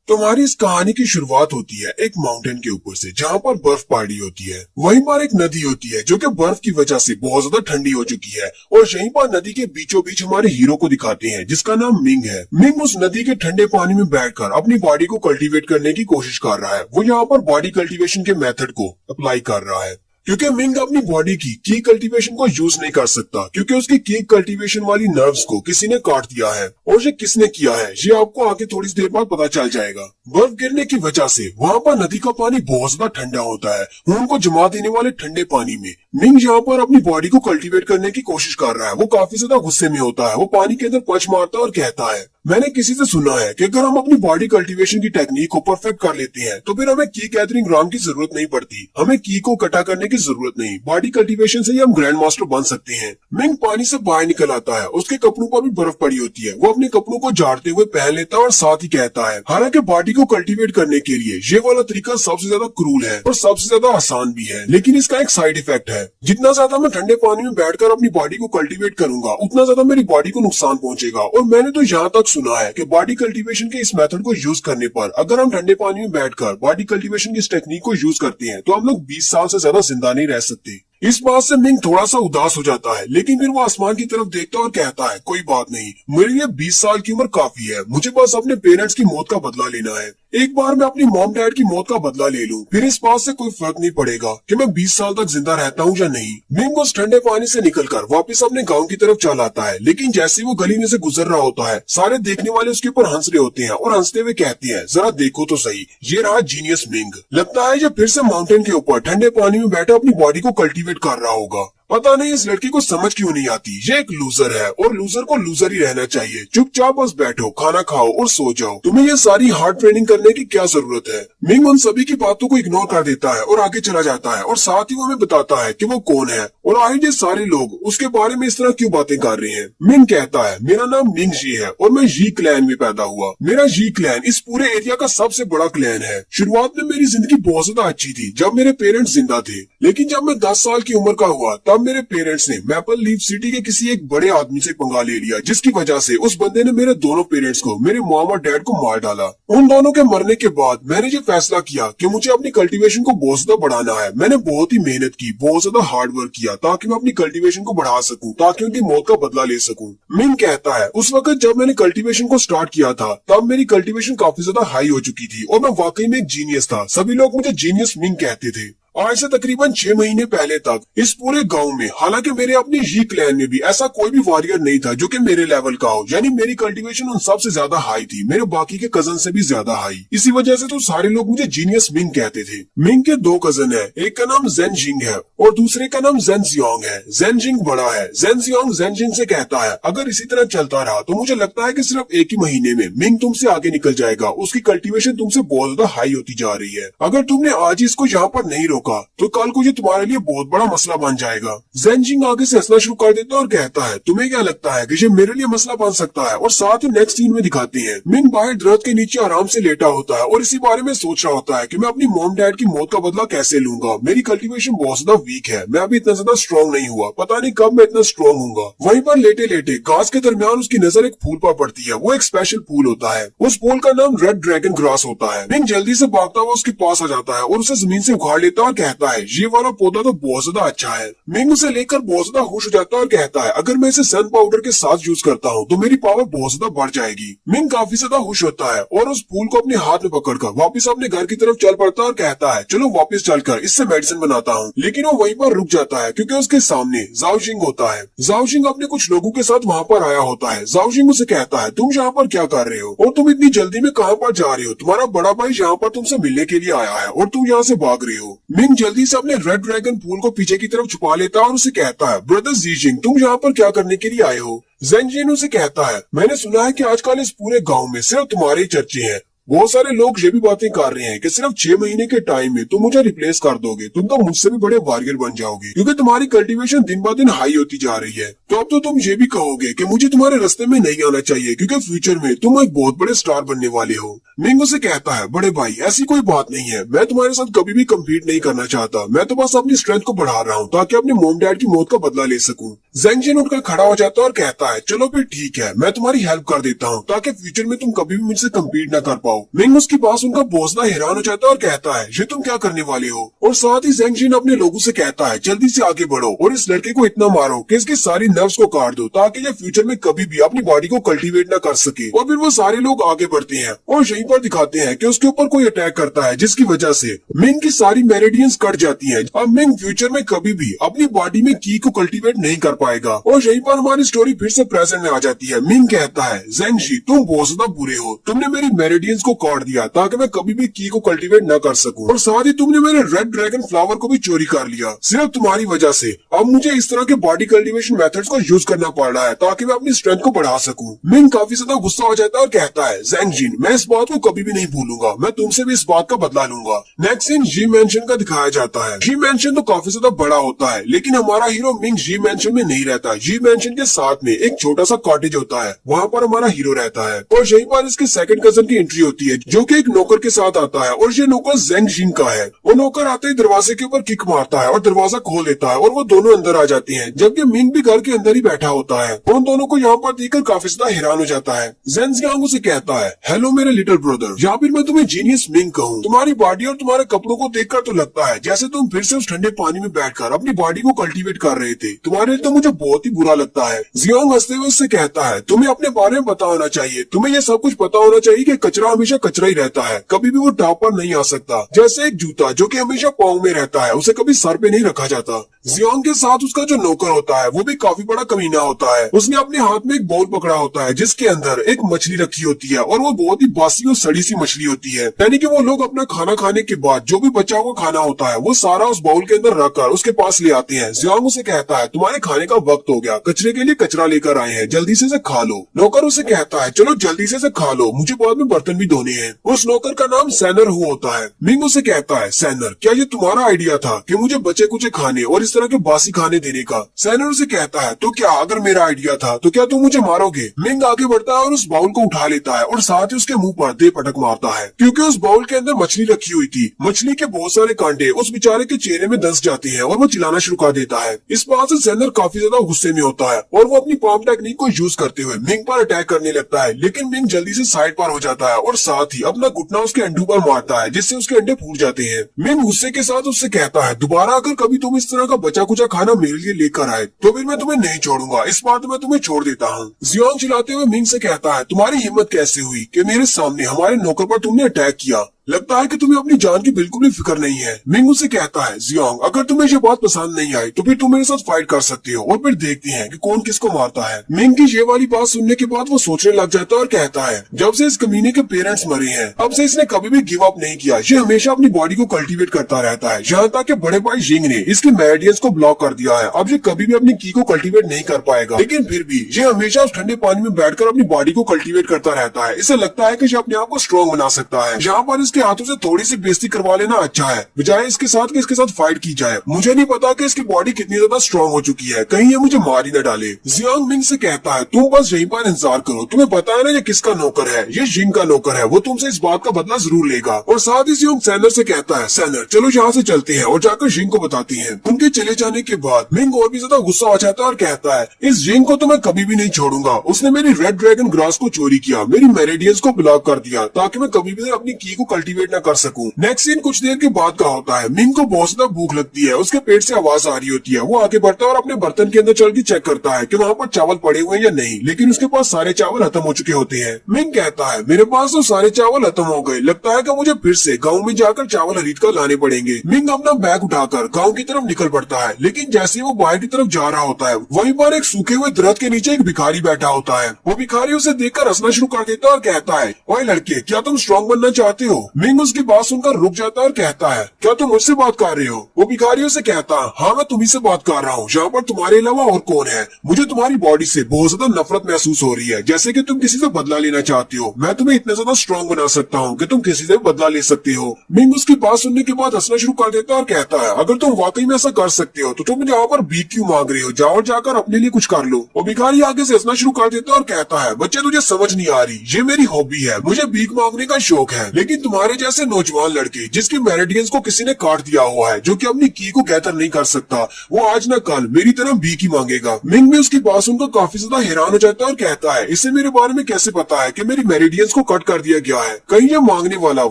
तो हमारी इस कहानी की शुरुआत होती है एक माउंटेन के ऊपर से, जहाँ पर बर्फ पड़ी होती है। वहीं पर एक नदी होती है जो कि बर्फ की वजह से बहुत ज्यादा ठंडी हो चुकी है, और यहीं पर नदी के बीचों बीच हमारे हीरो को दिखाते हैं जिसका नाम मिंग है। मिंग उस नदी के ठंडे पानी में बैठकर अपनी बॉडी को कल्टीवेट करने की कोशिश कर रहा है। वो यहाँ पर बॉडी कल्टीवेशन के मेथड को अप्लाई कर रहा है, क्योंकि मिंग अपनी बॉडी की कल्टीवेशन को यूज नहीं कर सकता, क्योंकि उसकी की कल्टीवेशन वाली नर्व्स को किसी ने काट दिया है। और ये किसने किया है ये आपको आगे थोड़ी देर बाद पता चल जाएगा। बर्फ गिरने की वजह से वहाँ पर नदी का पानी बहुत ज्यादा ठंडा होता है। उनको जमा देने वाले ठंडे पानी में मिंग यहाँ पर अपनी बॉडी को कल्टीवेट करने की कोशिश कर रहा है। वो काफी ज्यादा गुस्से में होता है। वो पानी के अंदर पंच मारता है और कहता है, मैंने किसी से सुना है कि अगर हम अपनी बॉडी कल्टीवेशन की टेक्निक को परफेक्ट कर लेते हैं तो फिर हमें की गैदरिंग राउंड की जरूरत नहीं पड़ती, हमें की को इकट्ठा करने की जरूरत नहीं। बॉडी कल्टीवेशन से ही हम ग्रैंड मास्टर बन सकते हैं। मिंग पानी से बाहर निकल आता है। उसके कपड़ों पर भी बर्फ पड़ी होती है। वो अपने कपड़ों को झाड़ते हुए पहन लेता है और साथ ही कहता है, हालांकि बॉडी को कल्टीवेट करने के लिए ये वाला तरीका सबसे ज्यादा क्रूल है और सबसे ज्यादा आसान भी है, लेकिन इसका एक साइड इफेक्ट है। जितना ज्यादा मैं ठंडे पानी में बैठकर अपनी बॉडी को कल्टीवेट करूंगा उतना ज्यादा मेरी बॉडी को नुकसान पहुंचेगा। और मैंने तो यहाँ तक सुना है कि बॉडी कल्टीवेशन के इस मेथड को यूज करने पर अगर हम ठंडे पानी में बैठकर बॉडी कल्टीवेशन की इस टेक्निक को यूज करते हैं तो हम लोग 20 साल से ज्यादा जिंदा नहीं रह सकते। इस बात से मिंग थोड़ा सा उदास हो जाता है, लेकिन फिर वो आसमान की तरफ देखता है और कहता है, कोई बात नहीं, मेरे लिए 20 साल की उम्र काफी है। मुझे बस अपने पेरेंट्स की मौत का बदला लेना है। एक बार मैं अपनी मॉम डैड की मौत का बदला ले लूं, फिर इस बात से कोई फर्क नहीं पड़ेगा कि मैं 20 साल तक जिंदा रहता हूं या नहीं। मिंग उस ठंडे पानी से निकलकर वापस अपने गांव की तरफ चल आता है, लेकिन जैसे वो गली में से गुजर रहा होता है सारे देखने वाले उसके ऊपर हंस रहे होते हैं और हंसते हुए कहते हैं, जरा देखो तो सही, ये रहा जीनियस मिंग। लगता है ये फिर से माउंटेन के ऊपर ठंडे पानी में बैठा अपनी बॉडी को कल्टीवेट कर रहा होगा। पता नहीं इस लड़की को समझ क्यों नहीं आती। ये एक लूजर है और लूजर को लूजर ही रहना चाहिए। चुपचाप बस बैठो, खाना खाओ और सो जाओ। तुम्हें ये सारी हार्ड ट्रेनिंग करने की क्या जरूरत है। मिंग उन सभी की बातों को इग्नोर कर देता है और आगे चला जाता है, और साथ ही वो हमें बताता है कि वो कौन है और आखिर ये सारे लोग उसके बारे में इस तरह क्यों बातें कर रहे हैं। मिंग कहता है, मेरा नाम मिंग जी है और मैं जी क्लैन में पैदा हुआ। मेरा जी क्लैन इस पूरे एरिया का सबसे बड़ा क्लैन है। शुरुआत में मेरी जिंदगी बहुत ज्यादा अच्छी थी जब मेरे पेरेंट्स जिंदा थे, लेकिन जब मैं 10 साल की उम्र का हुआ तब मेरे पेरेंट्स ने मैपल लीफ सिटी के किसी एक बड़े आदमी से पंगा ले लिया, जिसकी वजह से उस बंदे ने मेरे दोनों पेरेंट्स को, मेरे मॉम और डैड को मार डाला। उन दोनों के मरने के बाद मैंने ये फैसला किया कि मुझे अपनी कल्टीवेशन को बहुत ज्यादा बढ़ाना है। मैंने बहुत ही मेहनत की, बहुत ज्यादा हार्ड वर्क किया ताकि मैं अपनी कल्टीवेशन को बढ़ा सकूं, ताकि उनकी मौत का बदला ले सकूं। मिंग कहता है, उस वक्त जब मैंने कल्टीवेशन को स्टार्ट किया था तब मेरी कल्टीवेशन काफी ज्यादा हाई हो चुकी थी और मैं वाकई में एक जीनियस था। सभी लोग मुझे जीनियस मिंग कहते थे। आज से तकरीबन 6 महीने पहले तक इस पूरे गांव में, हालांकि मेरे अपने जी क्लैन में भी ऐसा कोई भी वॉरियर नहीं था जो कि मेरे लेवल का हो, यानी मेरी कल्टीवेशन उन सबसे ज्यादा हाई थी, मेरे बाकी के कजन से भी ज्यादा हाई। इसी वजह से तो सारे लोग मुझे जीनियस मिंग कहते थे। मिंग के 2 कजन है, एक का नाम जेन जिंग है और दूसरे का नाम जेन जियोंग है। जेन जिंग बड़ा है। जेन जियोंग जेन जिंग से कहता है, अगर इसी तरह चलता रहा तो मुझे लगता है कि सिर्फ एक ही महीने में मिंग तुमसे आगे निकल जाएगा। उसकी कल्टीवेशन तुमसे बहुत ज्यादा हाई होती जा रही है। अगर तुमने आज इसको यहाँ पर नहीं रोका तो कल को ये तुम्हारे लिए बहुत बड़ा मसला बन जाएगा। जेनजिंग आगे से हंसना शुरू कर देता है और कहता है, तुम्हें क्या लगता है कि ये मेरे लिए मसला बन सकता है। और साथ ही नेक्स्ट सीन में दिखाते हैं मिंग बाहर दरख्त के नीचे आराम से लेटा होता है और इसी बारे में सोच रहा होता है कि मैं अपनी मॉम डैड की मौत का बदला कैसे लूंगा। मेरी कल्टीवेशन बहुत ज्यादा वीक है, मैं अभी इतना ज्यादा स्ट्रॉन्ग नहीं हुआ, पता नहीं कब मैं इतना स्ट्रॉन्ग हूँ। वहीं पर लेटे लेटे घास के दरमियान उसकी नजर एक फूल पर पड़ती है। वो एक स्पेशल फूल होता है। उस फूल का नाम रेड ड्रैगन ग्रास होता है। मिंग जल्दी से भागता हुआ उसके पास आ जाता है और उसे जमीन से उखाड़ लेता है और कहता है, ये वाला पौधा तो बहुत ज्यादा अच्छा है। मिंग उसे लेकर बहुत ज्यादा खुश हो जाता है और कहता है, अगर मैं इसे सन पाउडर के साथ यूज करता हूँ तो मेरी पावर बहुत ज्यादा बढ़ जाएगी। मिंग काफी ज्यादा खुश होता है और उस फूल को अपने हाथ में पकड़कर वापस अपने घर की तरफ चल पड़ता है और कहता है, चलो वापस चलकर इससे मेडिसिन बनाता हूँ। लेकिन वो वहीं पर रुक जाता है क्योंकि उसके सामने जाओजिंग होता है। जाओजिंग अपने कुछ लोगों के साथ वहाँ पर आया होता है। जाओजिंग उसे कहता है, तुम यहाँ पर क्या कर रहे हो और तुम इतनी जल्दी में कहाँ पर जा रहे हो। तुम्हारा बड़ा भाई यहाँ पर तुमसे मिलने के लिए आया है और तुम यहाँ से भाग रहे हो। मिंग जल्दी से अपने रेड ड्रैगन फूल को पीछे की तरफ छुपा लेता है और उसे कहता है, ब्रदर जीजिंग, तुम यहाँ पर क्या करने के लिए आए हो। जेनजिन उसे कहता है, मैंने सुना है कि आजकल इस पूरे गांव में सिर्फ तुम्हारे ही चर्चे हैं। बहुत सारे लोग ये भी बातें कर रहे हैं कि सिर्फ 6 महीने के टाइम में तुम मुझे रिप्लेस कर दोगे, तुम तो मुझसे भी बड़े वॉरियर बन जाओगे क्योंकि तुम्हारी कल्टीवेशन दिन ब दिन हाई होती जा रही है। तो अब तो तुम ये भी कहोगे कि मुझे तुम्हारे रास्ते में नहीं आना चाहिए क्योंकि फ्यूचर में तुम एक बहुत बड़े स्टार बनने वाले हो। मिंग उसे कहता है, बड़े भाई ऐसी कोई बात नहीं है, मैं तुम्हारे साथ कभी भी कम्पीट नहीं करना चाहता, मैं तो बस अपनी स्ट्रेंथ को बढ़ा रहा हूँ ताकि अपने मॉम डैड की मौत का बदला ले सकूं। जेंगजिन उठकर खड़ा हो जाता है और कहता है, चलो फिर ठीक है, मैं तुम्हारी हेल्प कर देता हूँ ताकि फ्यूचर में तुम कभी भी मुझसे कम्पीट न कर पाओ। पाओ। मिंग उसकी बात सुनकर बहुत ज्यादा हैरान हो जाता है और कहता है ये तुम क्या करने वाले हो। और साथ ही ज़ेंग जिन अपने लोगों से कहता है जल्दी से आगे बढ़ो और इस लड़के को इतना मारो कि इसकी सारी नर्व्स को काट दो ताकि ये फ्यूचर में कभी भी अपनी बॉडी को कल्टीवेट न कर सके। और फिर वो सारे लोग आगे बढ़ते हैं और यहीं पर दिखाते हैं कि उसके ऊपर कोई अटैक करता है जिसकी वजह से मिंग की सारी मेरिडियंस कट जाती हैं। अब मिंग फ्यूचर में कभी भी अपनी बॉडी में की को कल्टीवेट नहीं कर पाएगा। और यहीं पर हमारी स्टोरी फिर से प्रेजेंट में आ जाती है। मिंग कहता है ज़ेंग जी तुम बहुत ज्यादा बुरे हो, तुमने मेरी मेरिडियंस को काट दिया ताकि मैं कभी भी की को कल्टीवेट न कर सकूं और साथ ही तुमने मेरे रेड ड्रैगन फ्लावर को भी चोरी कर लिया। सिर्फ तुम्हारी वजह से अब मुझे इस तरह के बॉडी कल्टीवेशन मेथड्स को यूज करना पड़ रहा है ताकि मैं अपनी स्ट्रेंथ को बढ़ा सकूं। मिंग काफी ज्यादा गुस्सा हो जाता है और कहता है ज़ेंग जिन मैं इस बात को कभी भी नहीं भूलूंगा, मैं तुमसे भी इस बात का बदला लूंगा। नेक्स्ट सीन जी मैंशन का दिखाया जाता है। जी मैंशन तो काफी ज्यादा बड़ा होता है लेकिन हमारा हीरो मिंग जी मैंशन में नहीं रहता। जी मैंशन के साथ में एक छोटा सा कॉटेज होता है, वहाँ पर हमारा हीरो रहता है और यहीं पर इसके सेकंड कजन की एंट्री होती है जो कि एक नौकर के साथ आता है और ये नौकर ज़ेंग जिन का है। वो नौकर आते ही दरवाजे के ऊपर किक मारता है और दरवाजा खोल देता है और वो दोनों अंदर आ जाते हैं जबकि मिंग भी घर के अंदर ही बैठा होता है। उन दोनों को यहाँ पर देखकर काफी ज्यादा हैरान हो जाता है। ज़ेंग जियांग उसे कहता है हेलो मेरे लिटिल ब्रदर, या फिर मैं तुम्हें जीनियस मिंग कहूँ। तुम्हारी बॉडी और तुम्हारे कपड़ों को देखकर तो लगता है जैसे तुम फिर से उस ठंडे पानी में बैठकर अपनी बॉडी को कल्टीवेट कर रहे थे। तुम्हारे लिए तो मुझे बहुत ही बुरा लगता है। जियांग हंसते हुए उससे कहता है तुम्हें अपने बारे में पता होना चाहिए, तुम्हें ये सब कुछ पता होना चाहिए कि कचरा हमेशा कचरा ही रहता है, कभी भी वो टॉप पर नहीं आ सकता। जैसे एक जूता जो कि हमेशा पाँव में रहता है उसे कभी सर पे नहीं रखा जाता। जियांग के साथ उसका जो नौकर होता है वो भी काफी बड़ा कमीना होता है। उसने अपने हाथ में एक बाउल पकड़ा होता है जिसके अंदर एक मछली रखी होती है और वो बहुत ही बासी और सड़ी सी मछली होती है। यानी कि वो लोग अपना खाना खाने के बाद जो भी बचा हुआ खाना होता है वो सारा उस बाउल के अंदर रखकर उसके पास ले आते हैं। जियांग उसे कहता है तुम्हारे खाने का वक्त हो गया, कचरे के लिए कचरा लेकर आए हैं, जल्दी से इसे खा लो। नौकर उसे कहता है चलो जल्दी से इसे खा लो, मुझे बाद में बर्तन भी धोने हैं। उस नौकर का नाम सैनर हु होता है। मिंग उसे कहता है सैनर क्या ये तुम्हारा आइडिया था कि मुझे बचे कुचे खाने और इस तरह के बासी खाने देने का? सैनर उसे कहता है तो क्या अगर मेरा आइडिया था तो क्या तुम मुझे मारोगे? मिंग आगे बढ़ता है और उस बाउल को उठा लेता है और साथ ही उसके मुंह पर दे पटक मारता है क्योंकि उस बाउल के अंदर मछली रखी हुई थी। मछली के बहुत सारे कांटे उस बेचारे के चेहरे में धंस जाते हैं और वो चिल्लाना शुरू कर देता है। इस बात से सैनर काफी ज्यादा गुस्से में होता है और वो अपनी पाम टेक्निक को यूज करते हुए मिंग पर अटैक करने लगता है, लेकिन मिंग जल्दी से साइड पर हो जाता है और साथ ही अपना घुटना उसके अंडों पर मारता है जिससे उसके अंडे फूट जाते हैं। मिंग गुस्से के साथ उससे कहता है दोबारा अगर कभी तुम इस तरह का बचा कुचा खाना मेरे लिए लेकर आए तो फिर मैं तुम्हें नहीं छोड़ूंगा, इस बार तो मैं तुम्हें छोड़ देता हूँ। जियांग चिल्लाते हुए मिंग से कहता है तुम्हारी हिम्मत कैसे हुई कि मेरे सामने हमारे नौकर पर तुमने अटैक किया? लगता है कि तुम्हें अपनी जान की बिल्कुल भी फिक्र नहीं है। मिंग उसे कहता है जियांग अगर तुम्हें ये बात पसंद नहीं आई तो फिर तुम मेरे साथ फाइट कर सकते हो और फिर देखते हैं कि कौन किसको मारता है। मिंग की ये वाली बात सुनने के बाद वो सोचने लग जाता है और कहता है जब से इस कमीने के पेरेंट्स मरे हैं अब से इसने कभी भी गिव अप नहीं किया, ये हमेशा अपनी बॉडी को कल्टीवेट करता रहता है, यहाँ तक कि बड़े भाई जिंग ने इसके मेरिडियंस को ब्लॉक कर दिया है। अब ये कभी भी अपनी की को कल्टीवेट नहीं कर पाएगा, लेकिन फिर भी ये हमेशा उस ठंडे पानी में बैठकर अपनी बॉडी को कल्टीवेट करता रहता है। इसे लगता है कि ये अपने आप को स्ट्रॉन्ग बना सकता है। यहाँ पर इसके हाथों से थोड़ी सी बेइज्जती करवा लेना अच्छा है बजाय इसके साथ कि इसके साथ फाइट की जाए। मुझे नहीं पता कि इसकी बॉडी कितनी ज्यादा स्ट्रॉन्ग हो चुकी है, कहीं ये मुझे मार ही न डाले। जियांग मिंग से कहता है तुम बस यहीं पर इंतजार करो, तुम्हें पता है ना ये किसका नौकर है, ये जिंग का नौकर है, वो तुमसे इस बात का बदला जरूर लेगा। और साथ ही जियांग सैनर से कहता है सैनर चलो यहाँ से चलते हैं और जाकर जिंग को बताते हैं। उनके चले जाने के बाद मिंग और भी ज्यादा गुस्सा हो जाता है और कहता है इस जिंग को तो मैं कभी भी नहीं छोड़ूंगा, उसने मेरी रेड ड्रैगन ग्रास को चोरी किया, मेरी मेरिडियंस को ब्लॉक कर दिया ताकि मैं कभी भी अपनी की को कल्टीवेट न कर सकूं। नेक्स्ट सीन कुछ देर के बाद का होता है। मिंग को बहुत ज्यादा भूख लगती है, उसके पेट से आवाज आ रही होती है। वो आगे बढ़ता है और अपने बर्तन के अंदर चल के चेक करता है कि वहाँ पर चावल पड़े हुए हैं या नहीं, लेकिन उसके पास सारे चावल खत्म हो चुके होते हैं। मिंग कहता है मेरे पास तो सारे चावल खत्म हो गए, लगता है कि मुझे फिर से गाँव में जाकर चावल खरीद कर लाने पड़ेंगे। मिंग अपना बैग उठाकर गाँव की तरफ निकल पड़ता है, लेकिन जैसे वो बाहर की तरफ जा रहा होता है वहीं पर एक सूखे हुए दरख्त के नीचे एक भिखारी बैठा होता है। वो भिखारी उसे देखकर हंसना शुरू कर देता है और कहता है ओए लड़के क्या तुम स्ट्रॉन्ग बनना चाहते हो? मिंग उसकी बात सुनकर रुक जाता है और कहता है क्या तुम मुझसे बात कर रहे हो? वो भिखारियों से कहता है हाँ मैं तुम्ही से बात कर रहा हूँ, यहाँ पर तुम्हारे अलावा और कौन है? मुझे तुम्हारी बॉडी से बहुत ज्यादा नफरत महसूस हो रही है, जैसे कि तुम किसी से बदला लेना चाहती हो। मैं तुम्हें इतना ज्यादा स्ट्रॉन्ग बना सकता हूँ कि तुम किसी से बदला ले सकते हो। मिंग उसकी बात सुनने के बाद हंसना शुरू कर देता है और कहता है अगर तुम वाकई में ऐसा कर सकते हो तो तुम मुझे यहाँ पर भीख क्यों मांग रहे हो? जाओ जाकर अपने लिए कुछ कर लो। वो भिखारी आगे से हंसना शुरू कर देता है और कहता है बच्चे तुझे समझ नहीं आ रही, ये मेरी हॉबी है, मुझे भीख मांगने का शौक है, लेकिन तुम्हारे तुम्हारे जैसे नौजवान लड़के जिसके मेरिडियंस को किसी ने काट दिया हुआ है, जो कि अपनी की को गैदर नहीं कर सकता, वो आज न कल मेरी तरह बी की मांगेगा। मिंग भी उसकी बात सुनकर काफी ज्यादा हैरान हो जाता है और कहता है, इसे मेरे बारे में कैसे पता है कि मेरी मेरिडियंस को कट कर दिया गया है? कहीं ये मांगने वाला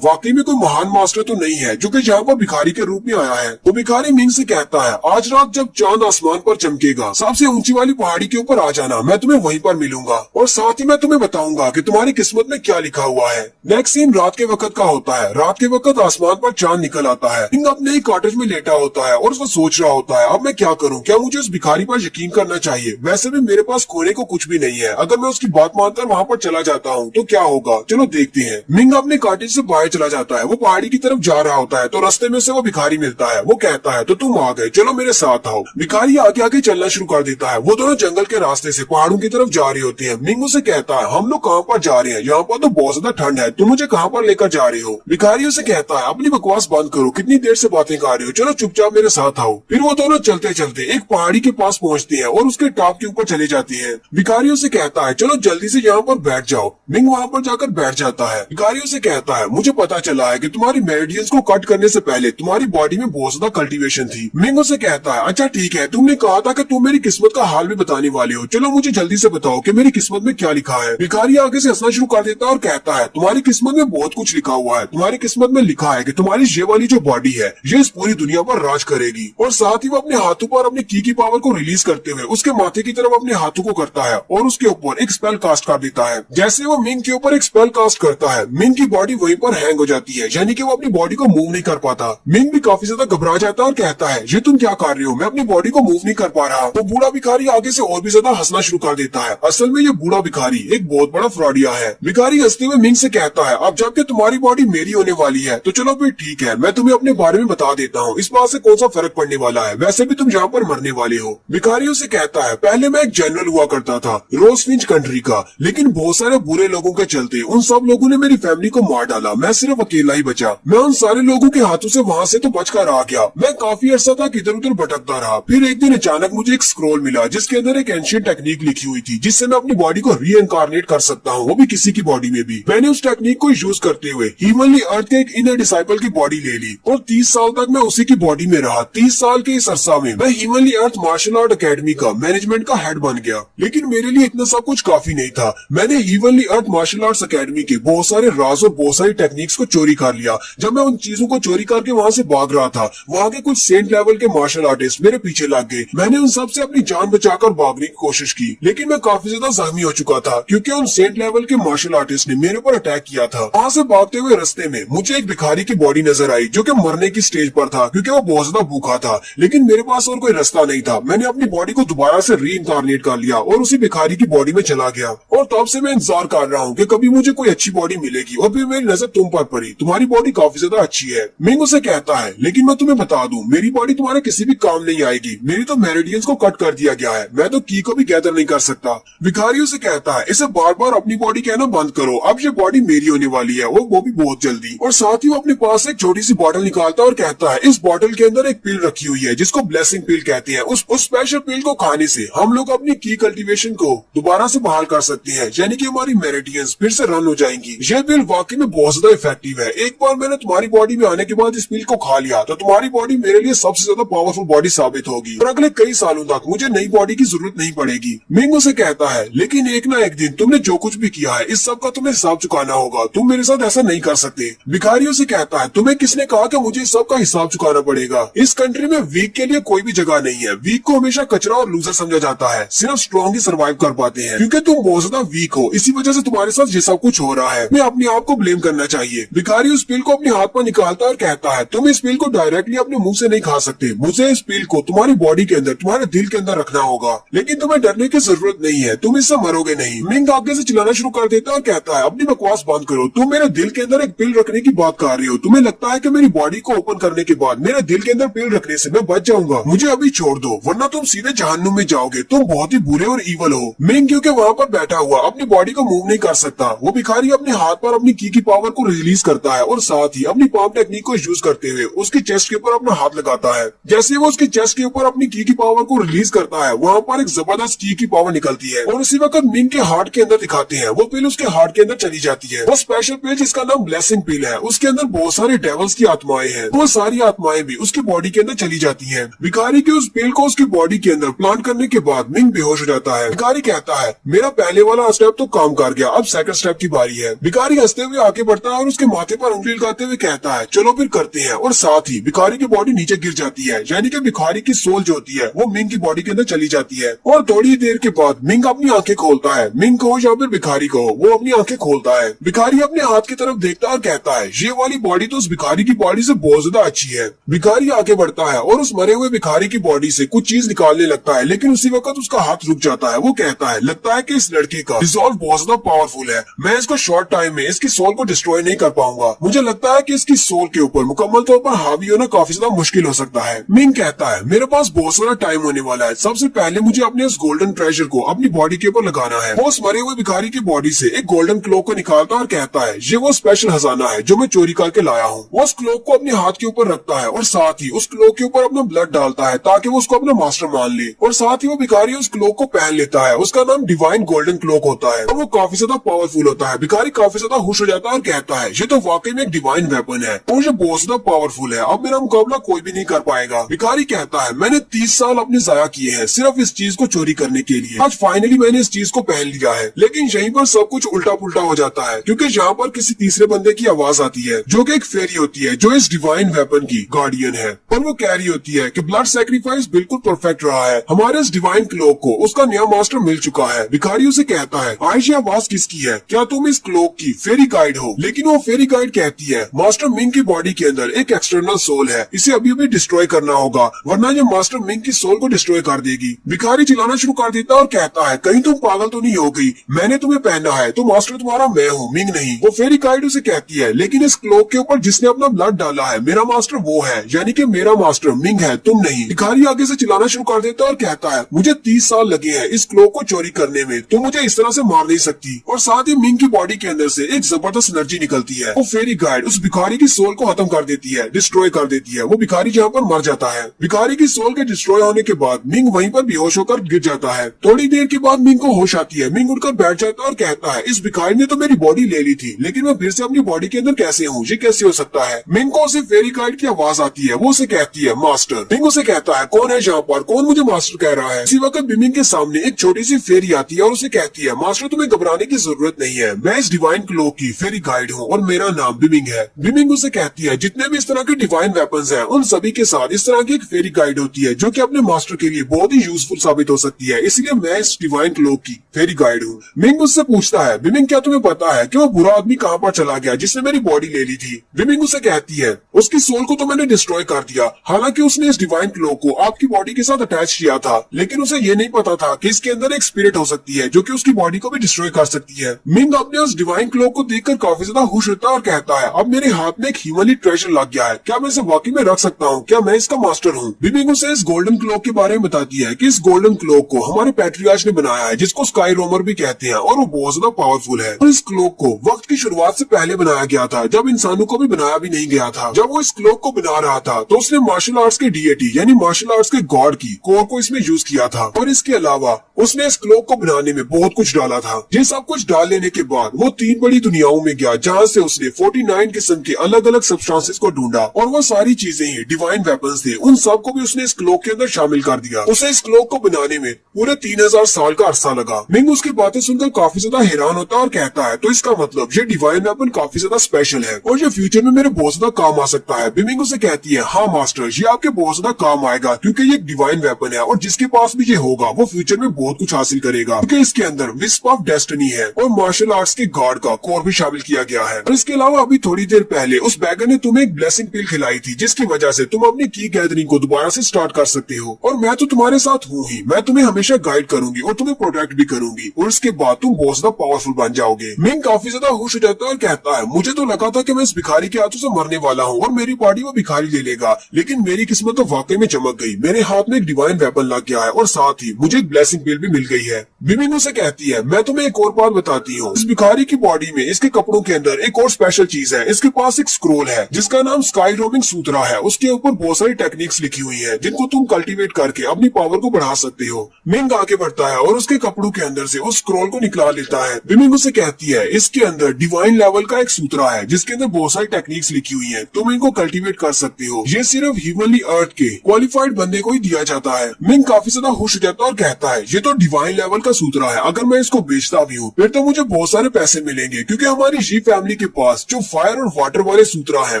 वाकई में कोई महान मास्टर तो नहीं है जो कि यहाँ पर भिखारी के रूप में आया है। वो भिखारी मिंग से कहता है, आज रात जब चांद आसमान पर चमकेगा, सबसे ऊंची वाली पहाड़ी के ऊपर आ जाना, मैं तुम्हें वहीं पर मिलूंगा और साथ ही मैं तुम्हें बताऊंगा कि तुम्हारी किस्मत में क्या लिखा हुआ है। नेक्स्ट सीन रात के वक्त का होता है। रात के वक्त आसमान पर चांद निकल आता है। मिंग अपने ही कॉटेज में लेटा होता है और उसको सोच रहा होता है, अब मैं क्या करूं? क्या मुझे उस भिखारी पर यकीन करना चाहिए? वैसे भी मेरे पास खोने को कुछ भी नहीं है। अगर मैं उसकी बात मानकर वहाँ पर चला जाता हूँ तो क्या होगा? चलो देखते हैं। मिंग अपने कॉटेज से बाहर चला जाता है। वो पहाड़ी की तरफ जा रहा होता है तो रास्ते में से वो भिखारी मिलता है। वो कहता है, तो तुम आ गए, चलो मेरे साथ आओ। भिखारी आगे आगे चलना शुरू कर देता है। वो दोनों जंगल के रास्ते से पहाड़ों की तरफ जा रही होती है। मिंग उसे कहता है, हम लोग कहाँ पर जा रहे हैं? यहाँ पर तो बहुत ज्यादा ठंड है, तुम मुझे कहाँ पर लेकर जा रहे हो? भिखारी उसे कहता है, अपनी बकवास बंद करो, कितनी देर से बातें कर रहे हो, चलो चुपचाप मेरे साथ आओ। फिर वो दोनों चलते चलते एक पहाड़ी के पास पहुँचते हैं और उसके टॉप के ऊपर चले जाते हैं। भिखारी उसे कहता है, चलो जल्दी से यहाँ पर बैठ जाओ। मिंग वहाँ पर जाकर बैठ जाता है। भिखारी उसे कहता है, मुझे पता चला है कि तुम्हारी मेरिडियंस को कट करने से पहले तुम्हारी बॉडी में बहुत ज्यादा कल्टीवेशन थी। मिंग उसे कहता है, अच्छा ठीक है, तुमने कहा था कि तुम मेरी किस्मत का हाल भी बताने वाले हो, चलो मुझे जल्दी से बताओ कि मेरी किस्मत में क्या लिखा है। भिखारी आगे से हंसना शुरू कर देता है और कहता है, तुम्हारी किस्मत में बहुत कुछ लिखा हुआ है। तुम्हारी किस्मत में लिखा है कि तुम्हारी ये वाली जो बॉडी है ये इस पूरी दुनिया पर राज करेगी। और साथ ही वो अपने हाथों पर अपनी की पावर को रिलीज करते हुए उसके माथे की तरफ अपने हाथों को करता है और उसके ऊपर एक स्पेल कास्ट कर देता है। जैसे वो मिंग के ऊपर एक स्पेल कास्ट करता है, मिंग की बॉडी वहीं पर हैंग हो जाती है, यानी कि वो अपनी बॉडी को मूव नहीं कर पाता। मिंग भी काफी ज्यादा घबरा जाता है और कहता है, ये तुम क्या कर रहे हो? मैं अपनी बॉडी को मूव नहीं कर पा रहा। तो बूढ़ा भिखारी आगे से और भी ज्यादा हंसना शुरू कर देता है। असल में ये बूढ़ा भिखारी एक बहुत बड़ा फ्रॉडिया है। भिखारी हंसते हुए मिंग से कहता है, अब जबकि तुम्हारी बॉडी मेरी होने वाली है तो चलो फिर ठीक है, मैं तुम्हें अपने बारे में बता देता हूँ, इस बात से कौन सा फर्क पड़ने वाला है, वैसे भी तुम यहाँ पर मरने वाले हो। भिखारी उसे कहता है, पहले मैं एक जनरल हुआ करता था रोजफिंच कंट्री का, लेकिन बहुत सारे बुरे लोगों के चलते उन सब लोगों ने मेरी फैमिली को मार डाला। मैं सिर्फ अकेला ही बचा। मैं उन सारे लोगों के हाथों से वहाँ से तो बचकर आ गया। मैं काफी अर्सा तक इधर उधर भटकता रहा। फिर एक दिन अचानक मुझे एक स्क्रोल मिला जिसके अंदर एक एंशिएंट टेक्निक लिखी हुई थी जिससे मैं अपनी बॉडी को रीइंकारनेट कर सकता हूँ, वो भी किसी की बॉडी में भी। मैंने उस टेक्निक को यूज करते हुए ह्यूमनली अर्थ के एक इनर डिसाइपल की बॉडी ले ली और 30 साल तक मैं उसी की बॉडी में रहा। 30 साल के इस अरसा में मैं ह्यूमनली अर्थ मार्शल आर्ट अकेडमी का मैनेजमेंट का हेड बन गया। लेकिन मेरे लिए इतना सब कुछ काफी नहीं था। मैंने ह्यूमनली अर्थ मार्शल आर्ट्स अकेडमी के बहुत सारे राज और बहुत सारी टेक्निक्स को चोरी कर लिया। जब मैं उन चीजों को चोरी करके वहाँ से भाग रहा था, वहाँ के कुछ सेंट लेवल के मार्शल आर्टिस्ट मेरे पीछे लग गए। मैंने उन सब से अपनी जान बचाकर भागने की कोशिश की, लेकिन मैं काफी ज्यादा जख्मी हो चुका था क्योंकि उन सेंट लेवल के मार्शल आर्टिस्ट ने मेरे ऊपर अटैक किया था। वहाँ से भागते हुए रास्ते में मुझे एक भिखारी की बॉडी नजर आई जो कि मरने की स्टेज पर था क्योंकि वो बहुत ज्यादा भूखा था, लेकिन मेरे पास और कोई रास्ता नहीं था। मैंने अपनी बॉडी को दोबारा से रीइंकारनेट कर लिया और उसी भिखारी की बॉडी में चला गया और तब से मैं इंतजार कर रहा हूँ कि कभी मुझे कोई अच्छी बॉडी मिलेगी। और फिर मेरी नजर तुम पर पड़ी, तुम्हारी बॉडी काफी ज्यादा अच्छी है। मिंग उसे कहता है, लेकिन मैं तुम्हें बता दूं, मेरी बॉडी तुम्हारे किसी भी काम नहीं आएगी। मेरी तो मेरिडियंस को कट कर दिया गया है, मैं तो की को भी गैदर नहीं कर सकता। भिखारी उसे कहता है, इसे बार बार अपनी बॉडी कहना बंद करो, अब ये बॉडी मेरी होने वाली है, वो भी बहुत जल्दी। और साथ ही वो अपने पास एक छोटी सी बॉटल निकालता है और कहता है, इस बॉटल के अंदर एक पिल रखी हुई है जिसको ब्लेसिंग पिल कहते हैं। उस स्पेशल पिल को खाने से हम लोग अपनी की कल्टीवेशन को दोबारा से बहाल कर सकते हैं, यानी कि हमारी मेरिडियंस फिर से रन हो जाएंगी। यह पिल वाकई में बहुत ज्यादा इफेक्टिव है। एक बार मैंने तुम्हारी बॉडी में आने के बाद इस पिल को खा लिया तो तुम्हारी बॉडी मेरे लिए सबसे ज्यादा पावरफुल बॉडी साबित होगी और अगले कई सालों तक मुझे नई बॉडी की जरूरत नहीं पड़ेगी। मिंग उसे कहता है, लेकिन एक ना एक दिन तुमने जो कुछ भी किया है इस सब का तुम्हें हिसाब चुकाना होगा, तुम मेरे साथ ऐसा नहीं कर सकते। भिखारी उसे कहता है, तुम्हें किसने कहा कि मुझे इस सब का हिसाब चुकाना पड़ेगा? इस कंट्री में वीक के लिए कोई भी जगह नहीं है। वीक को हमेशा कचरा और लूजर समझा जाता है, सिर्फ स्ट्रॉन्ग ही सर्वाइव कर पाते हैं। क्योंकि तुम बहुत ज्यादा वीक हो, इसी वजह से तुम्हारे साथ ये सब कुछ हो रहा है। मैं अपने आप को ब्लेम करना चाहिए। भिखारी उस पिल को अपने हाथ पर निकालता है और कहता है, तुम इस पिल को डायरेक्टली अपने मुंह से नहीं खा सकते, मुझे इस पिल को तुम्हारी बॉडी के अंदर, तुम्हारे दिल के अंदर रखना होगा। लेकिन तुम्हें डरने की जरूरत नहीं है, तुम इससे मरोगे नहीं। मिंग आगे से चिल्लाना शुरू कर देता है और कहता है, अपनी बकवास बंद करो, तुम मेरे दिल के अंदर एक पिल रखने की बात कर रहे हो। तुम्हें लगता है कि मेरी बॉडी को ओपन करने के बाद मेरे दिल के अंदर पिल रखने से मैं बच जाऊंगा? मुझे अभी छोड़ दो वरना तुम सीधे जहन्नुम में जाओगे। तुम बहुत ही बुरे और ईवल हो। मिंग क्योंकि वहाँ पर बैठा हुआ अपनी बॉडी को मूव नहीं कर सकता, वो भिखारी अपने हाथ पर अपनी की पावर को रिलीज करता है और साथ ही अपनी पाम टेक्निक को यूज करते हुए उसकी चेस्ट के ऊपर अपना हाथ लगाता है। जैसे वो उसकी चेस्ट के ऊपर अपनी की पावर को रिलीज करता है, वहाँ पर एक जबरदस्त की पावर निकलती है और उसी वक्त मिंग के हार्ट के अंदर दिखाते हैं। वो पिल उसके हार्ट के अंदर चली जाती है। वो स्पेशल पिल जिसका नाम ब्लेसिंग ब्लेसिंग पिल है उसके अंदर बहुत सारे डेवल्स की आत्माएं हैं, वो सारी आत्माएं भी उसकी बॉडी के अंदर चली जाती हैं। भिखारी की उस पिल को उसकी बॉडी के अंदर प्लांट करने के बाद मिंग बेहोश हो जाता है। भिखारी कहता है मेरा पहले वाला स्टेप तो काम कर गया, अब सेकंड स्टेप की बारी है। भिखारी हंसते हुए आगे बढ़ता है और उसके माथे पर उंगली लगाते हुए कहता है चलो फिर करते हैं, और साथ ही भिखारी की बॉडी नीचे गिर जाती है, यानी कि भिखारी की सोल जो होती है वो मिंग की बॉडी के अंदर चली जाती है। और थोड़ी देर के बाद मिंग अपनी आंखें खोलता है। मिंग को या फिर भिखारी को, वो अपनी आंखें खोलता है। भिखारी अपने हाथ की तरफ देखता है और कहता है ये वाली बॉडी तो उस भिखारी की बॉडी से बहुत ज्यादा अच्छी है। भिखारी आगे बढ़ता है और उस मरे हुए भिखारी की बॉडी से कुछ चीज निकालने लगता है, लेकिन उसी वक्त उसका हाथ रुक जाता है। वो कहता है लगता है कि इस लड़के का रिजॉल्व बहुत ज्यादा पावरफुल है, मैं इसको शॉर्ट टाइम में इसकी सोल को डिस्ट्रॉय नहीं कर पाऊंगा। मुझे लगता है कि इसकी सोल के ऊपर मुकम्मल तौर पर हावी होना काफी ज्यादा मुश्किल हो सकता है। मिंग कहता है मेरे पास बहुत सारा टाइम होने वाला है, सबसे पहले मुझे अपने उस गोल्डन ट्रेजर को अपनी बॉडी के ऊपर लगाना है। वो उस मरे हुए भिखारी की बॉडी से एक गोल्डन क्लोक को निकालता है और कहता है ये वो स्पेशल खजाना है जो मैं चोरी करके लाया हूँ। वो उस क्लोक को अपने हाथ के ऊपर रखता है और साथ ही उस क्लोक के ऊपर अपना ब्लड डालता है ताकि वो उसको अपना मास्टर मान ले, और साथ ही वो भिखारी उस क्लोक को पहन लेता है। उसका नाम डिवाइन गोल्डन क्लोक होता है और वो काफी ज्यादा पावरफुल होता है। भिखारी काफी ज्यादा खुश हो जाता है और कहता है ये तो वाकई में एक डिवाइन वेपन है और ये बहुत ज्यादा पावरफुल है, अब मेरा मुकाबला कोई भी नहीं कर पाएगा। भिखारी कहता है मैंने 30 साल अपने जाया किए हैं सिर्फ इस चीज को चोरी करने के लिए, आज फाइनली मैंने इस चीज को पहन लिया है। लेकिन यहीं पर सब कुछ उल्टा पुल्टा हो जाता है, क्योंकि यहाँ पर किसी तीसरे बंदे की आवाज आती है जो कि एक फेरी होती है जो इस डिवाइन वेपन की गार्डियन है, और वो कह रही होती है कि ब्लड सैक्रिफाइस बिल्कुल परफेक्ट रहा है, हमारे इस डिवाइन क्लोक को उसका नया मास्टर मिल चुका है। भिखारी उसे कहता है आज ये आवाज किसकी है, क्या तुम इस क्लोक की फेरी गाइड हो? लेकिन वो फेरी गाइड कहती है मास्टर मिंग की बॉडी के अंदर एक एक्सटर्नल सोल है, इसे अभी अभी डिस्ट्रॉय करना होगा वरना ये मास्टर मिंग की सोल को डिस्ट्रॉय कर देगी। भिखारी चिल्लाना शुरू कर देता है और कहता है कहीं तुम पागल तो नहीं हो गई, मैंने तुम्हें पहना है तो मास्टर तुम्हारा मैं हूँ, मिंग नहीं। वो फेरी गाइड उसे कहती है लेकिन इस क्लोक के ऊपर जिसने अपना ब्लड डाला है मेरा मास्टर वो है, यानी कि मेरा मास्टर मिंग है, तुम नहीं। भिखारी आगे से चिल्लाना शुरू कर देता है और कहता है मुझे 30 साल लगे हैं इस क्लोक को चोरी करने में, तुम मुझे इस तरह से मार नहीं सकती। और साथ ही मिंग की बॉडी के अंदर से एक जबरदस्त एनर्जी निकलती है। वो फेरी गाइड उस भिखारी की सोल को खत्म कर देती है, डिस्ट्रॉय कर देती है। वो भिखारी जहाँ पर मर जाता है। भिखारी की सोल के डिस्ट्रॉय होने के बाद मिंग वहीं पर बेहोश होकर गिर जाता है। थोड़ी देर के बाद मिंग को होश आती है। मिंग उठकर बैठ जाता है और कहता है इस भिखारी ने तो मेरी बॉडी ले ली थी, लेकिन मैं फिर से अपनी बॉडी के अंदर कैसे हूँ, ये कैसे हो सकता है? मिंग को उसे फेरी गाइड की आवाज आती है, वो उसे कहती है मास्टर। मिंग उसे कहता है कौन है यहाँ पर, कौन मुझे मास्टर कह रहा है? इसी वक्त मिंग के सामने एक छोटी सी फेरी आती है और उसे कहती है मास्टर तुम्हें घबराने की जरूरत नहीं है, मैं इस डिवाइन क्लोक की फेरी गाइड हूँ और मेरा नाम बिमिंग है। बिमिंग उसे कहती है जितने भी इस तरह के डिवाइन वेपन्स हैं उन सभी के साथ इस तरह की एक फेरी गाइड होती है जो कि अपने मास्टर के लिए बहुत ही यूजफुल साबित हो सकती है, इसलिए मैं इस डिवाइन क्लोक की फेरी गाइड हूँ। मिंग उससे पूछता है बिमिंग क्या तुम्हें पता है कि वो बुरा आदमी कहाँ पर चला गया जिसने मेरी बॉडी ले ली थी? बिमिंग उसे कहती है उसकी सोल को तो मैंने डिस्ट्रॉय कर दिया, हालांकि उसने इस डिवाइन क्लोक को आपकी बॉडी के साथ अटैच किया था, लेकिन उसे ये नहीं पता था कि इसके अंदर एक स्पिरिट हो सकती है जो कि उसकी बॉडी को भी डिस्ट्रॉय कर सकती है। मिंग अपने उस डिवाइन क्लोक को देखकर काफी ज्यादा खुश होता है और कहता है अब मेरे हाथ में एक ह्यूमनली ट्रेजर लग गया है, क्या मैं इसे वाकई में रख सकता हूँ, क्या मैं इसका मास्टर हूँ? बिमिंग उसे इस गोल्डन क्लोक के बारे में बताती है कि इस गोल्डन क्लोक को हमारे पैट्रियार्च ने बनाया है जिसको स्काई रोमर भी कहते हैं और वो बहुत ज्यादा पावरफुल है। और इस क्लोक को वक्त की शुरुआत से पहले बनाया गया था जब इंसानों को भी बनाया भी नहीं गया था। जब वो इस क्लोक को बना रहा था तो उसने मार्शल आर्ट्स के डीएटी यानी मार्शल आर्ट्स के गॉड की कोर को इसमें यूज किया था, और इसके अलावा उसने इस क्लोक को बनाने में बहुत कुछ डाला था। ये सब कुछ डाल लेने के बाद वो 3 बड़ी दुनियाओं में गया जहाँ से उसने 49 किस्म के अलग अलग सब्सटेंसेस को ढूंढा, और वो सारी चीजें ही डिवाइन वेपन्स थे, उन सब को भी उसने इस क्लोक के अंदर शामिल कर दिया। उसे इस क्लोक को बनाने में पूरे 3000 साल का अरसा लगा। मिंग उसकी बातें सुनकर काफी ज्यादा हैरान होता है और कहता है तो इसका मतलब ये डिवाइन वेपन काफी ज्यादा स्पेशल है और ये फ्यूचर में मेरे बहुत ज्यादा काम आ सकता है। बिमिंग उसे कहती है हाँ मास्टर, ये आपके बहुत ज्यादा काम आएगा क्योंकि ये एक डिवाइन वेपन है और जिसके पास भी ये होगा वो फ्यूचर में बहुत कुछ हासिल करेगा, क्योंकि इसके अंदर विस्प ऑफ डेस्टिनी है और मार्शल आर्ट्स के गॉड का कोर भी शामिल किया गया है। और इसके अलावा अभी थोड़ी देर पहले उस बैगर ने तुम्हें एक ब्लेसिंग पिल खिलाई थी जिसकी वजह से तुम अपनी की गैदरिंग को दोबारा से स्टार्ट कर सकते हो, और मैं तो तुम्हारे साथ हूँ ही, मैं तुम्हें हमेशा गाइड करूंगी और तुम्हें प्रोटेक्ट भी करूंगी, और उसके बाद तुम बहुत ज्यादा पावरफुल बन जाओगे। मिंग काफी ज्यादा खुश हो जाता है और कहता है मुझे तो लगा था कि मैं इस भिखारी के हाथों से मरने वाला हूँ और मेरी बॉडी वो भिखारी ले लेगा। लेकिन मेरी किस्मत तो वाकई में चमक गई, मेरे हाथ में एक डिवाइन वेपन लग गया है और साथ ही मुझे एक ब्लेसिंग बिल भी मिल गई है। बिमिंग उसे कहती है, मैं तुम्हें एक और बात बताती हूँ, इस भिखारी की बॉडी में, इसके कपड़ों के अंदर एक और स्पेशल चीज है। इसके पास एक स्क्रोल है जिसका नाम स्काई रोमिंग सूत्रा है। उसके ऊपर बहुत सारी टेक्निक्स लिखी हुई है जिनको तुम कल्टीवेट करके अपनी पावर को बढ़ा सकते हो। मिंग आगे बढ़ता है और उसके कपड़ों के अंदर से उस स्क्रोल को निकाल लेता है। बिमिंग उसे कहती है, इसके अंदर डिवाइन लेवल का एक सूत्रा है जिसके अंदर बहुत सारी टेक्निक्स लिखी हुई है, तुम इनको कल्टीवेट कर सकते हो। ये सिर्फ ह्यूमनली अर्थ के क्वालिफाइड बंदे को ही दिया जाता है। मिंग काफी ज्यादा खुश हो जाता है और कहता है, ये तो डिवाइन लेवल का सूत्रा है, अगर मैं इसको बेचता भी हूँ फिर तो मुझे बहुत सारे पैसे मिलेंगे, क्योंकि हमारी जी फैमिली के पास जो फायर और वाटर वाले सूत्रा है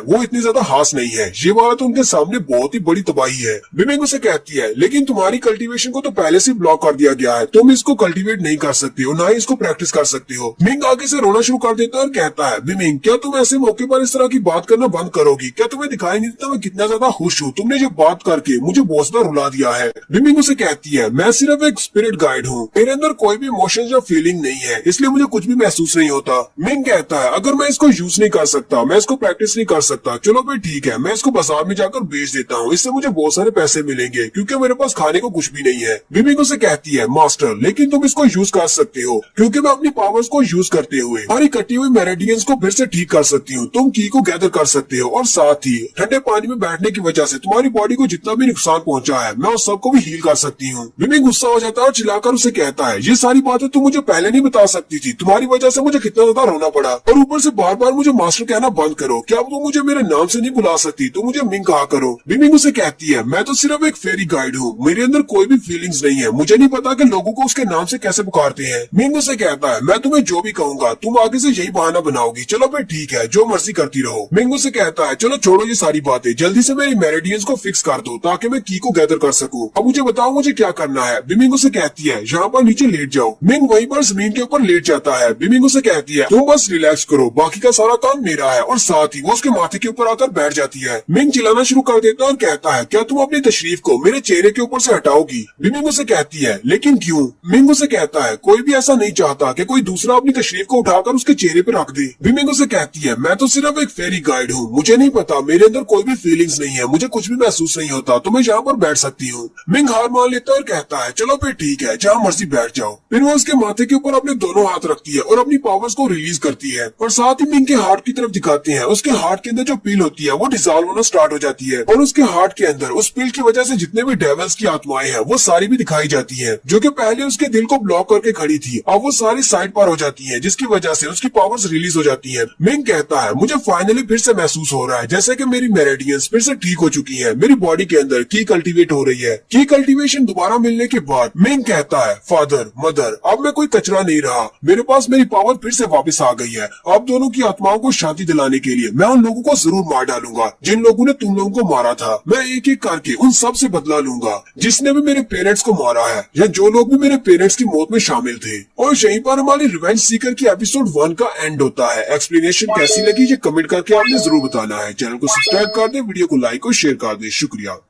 वो इतने ज्यादा खास नहीं है। ये वाला तो उनके सामने बहुत ही बड़ी तबाही है। बिमिंग उसे कहती है, लेकिन तुम्हारी कल्टीवेशन को तो पहले से ब्लॉक कर दिया गया है, तुम इसको कल्टीवेट नहीं कर सकते हो, ना ही इसको प्रैक्टिस कर सकते हो। मिंग आगे से रोना शुरू कर देता है और कहता है, बिमिंग क्या तुम ऐसे मौके पर इस तरह की बात करना बंद करोगी? क्या तुम्हें दिखाई नहीं देता मैं कितना ज्यादा खुश हूँ? तुमने जो बात करके मुझे बहुत ज्यादा रुला दिया है। बिमिंग उसे कहती है, मैं सिर्फ एक स्पिरिट गाइड हूँ, मेरे अंदर कोई भी इमोशन या फीलिंग नहीं है, इसलिए मुझे कुछ भी महसूस नहीं होता। मिंग कहता है, अगर मैं इसको यूज नहीं कर सकता, मैं इसको प्रैक्टिस नहीं कर सकता, चलो भाई ठीक है, मैं इसको बाजार में जाकर बेच देता हूँ, इससे मुझे बहुत सारे पैसे मिलेंगे क्योंकि मेरे पास खाने को कुछ भी नहीं है। बिमिंग उसे कहती है, मास्टर लेकिन तुम इसको यूज कर सकते हो, क्योंकि मैं अपनी पावर्स को यूज करते हुए हमारी कटी हुई मेरेडियंस को फिर से ठीक कर सकती हूँ। तुम की को गैदर कर सकते हो और साथ ही ठंडे पानी में बैठने की वजह से तुम्हारी बॉडी को जितना भी नुकसान पहुंचा है मैं उस सबको भी हील कर सकती हूँ। बिमिंग गुस्सा हो जाता है और चिल्लाकर उसे कहता है, ये सारी बातें तुम मुझे पहले नहीं बता सकती थी, तुम्हारी वजह से मुझे कितना ज्यादा रोना पड़ा, और ऊपर से बार बार मुझे मास्टर कहना बंद करो। क्या तुम मुझे मेरे नाम से नहीं बुला सकती, तुम मुझे मिंग कहा करो। बिमिंग उसे कहती है, मैं तो सिर्फ एक फेरी गाइड हूँ, मेरे अंदर कोई भी फीलिंग्स नहीं है, मुझे नहीं पता कि लोगों को उसके नाम से कैसे पुकारते हैं। मिंग उसे कहता है, मैं तुम्हें जो भी कहूंगा तुम आगे से यही बहाना बनाओगी, चलो भाई ठीक है, जो मर्जी करती रहो। मिंग उसे कहता है, चलो छोड़ो ये सारी बातें, जल्दी से मेरी मेरेडियंस को फिक्स कर दो ताकि मैं की को गैदर कर सकूं। अब मुझे बताओ मुझे क्या करना है। बिमिंग उसे कहती है, यहाँ पर नीचे लेट जाओ। मिंग वहीं पर जमीन के ऊपर लेट जाता है। बिमिंग उसे कहती है, तुम बस रिलैक्स करो, बाकी का सारा काम मेरा है, और साथ ही वो उसके माथे के ऊपर आकर बैठ जाती है। मिंग चिल्लाना शुरू कर देता है और कहता है, क्या तुम अपनी तशरीफ को मेरे चेहरे के ऊपर से हटाओगी? बिमिंग उसे कहती है, लेकिन क्यों? मिंग उसे कहता है, कोई भी ऐसा नहीं चाहता कि कोई दूसरा अपनी तशरीफ को उठाकर उसके चेहरे पे रख दे। बिमिंग उसे कहती है, मैं तो सिर्फ एक फेरी गाइड हूँ, मुझे नहीं पता, मेरे अंदर कोई भी फीलिंग्स नहीं है, मुझे कुछ भी महसूस नहीं होता, तो मैं यहाँ पर बैठ सकती हूँ। मिंग हार मान लेता है और कहता है, चलो फिर ठीक है, जहाँ मर्जी बैठ जाओ। फिर वो उसके माथे के ऊपर अपने दोनों हाथ रखती है और अपनी पावर्स को रिलीज करती है, और साथ ही मिंग के हार्ट की तरफ दिखाते हैं। उसके हार्ट के अंदर जो पिल होती है वो डिसॉल्व होना स्टार्ट हो जाती है, और उसके हार्ट के अंदर उस पिल की वजह से जितने भी डेविल्स की आत्माएं हैं वो सारी भी दिखाई जाती है, जो कि पहले उसके दिल को ब्लॉक करके खड़ी थी, अब वो सारी साइड पर हो जाती है, जिसकी वजह से उसकी पावर्स रिलीज हो जाती है। मिंग कहता है, मुझे फाइनली फिर से महसूस हो रहा है जैसे कि मेरी मेरेडियंस फिर से ठीक हो चुकी है, मेरी बॉडी के अंदर की कल्टीवेट हो रही है। की कल्टीवेशन दोबारा मिलने के बाद मिंग कहता है, फादर मदर अब मैं कोई कचरा नहीं रहा, मेरे पास मेरी पावर फिर से वापस आ गई है। अब दोनों की आत्माओं को शांति दिलाने के लिए मैं उन लोगों को जरूर मार डालूंगा जिन लोगों ने तुम लोगों को मारा था। मैं एक एक करके उन सब से बदला लूंगा जिसने भी मेरे पेरेंट्स को मारा है, या जो लोग भी मेरे पेरेंट्स की मौत में शामिल थे। और यहीं पर हमारी रिवेंज सीकर की एपिसोड 1 का एंड होता है। एक्सप्लेनेशन कैसी लगी ये कमेंट करके आपने जरूर बताना है। चैनल को सब्सक्राइब कर दे, वीडियो को लाइक और शेयर कर दे। शुक्रिया।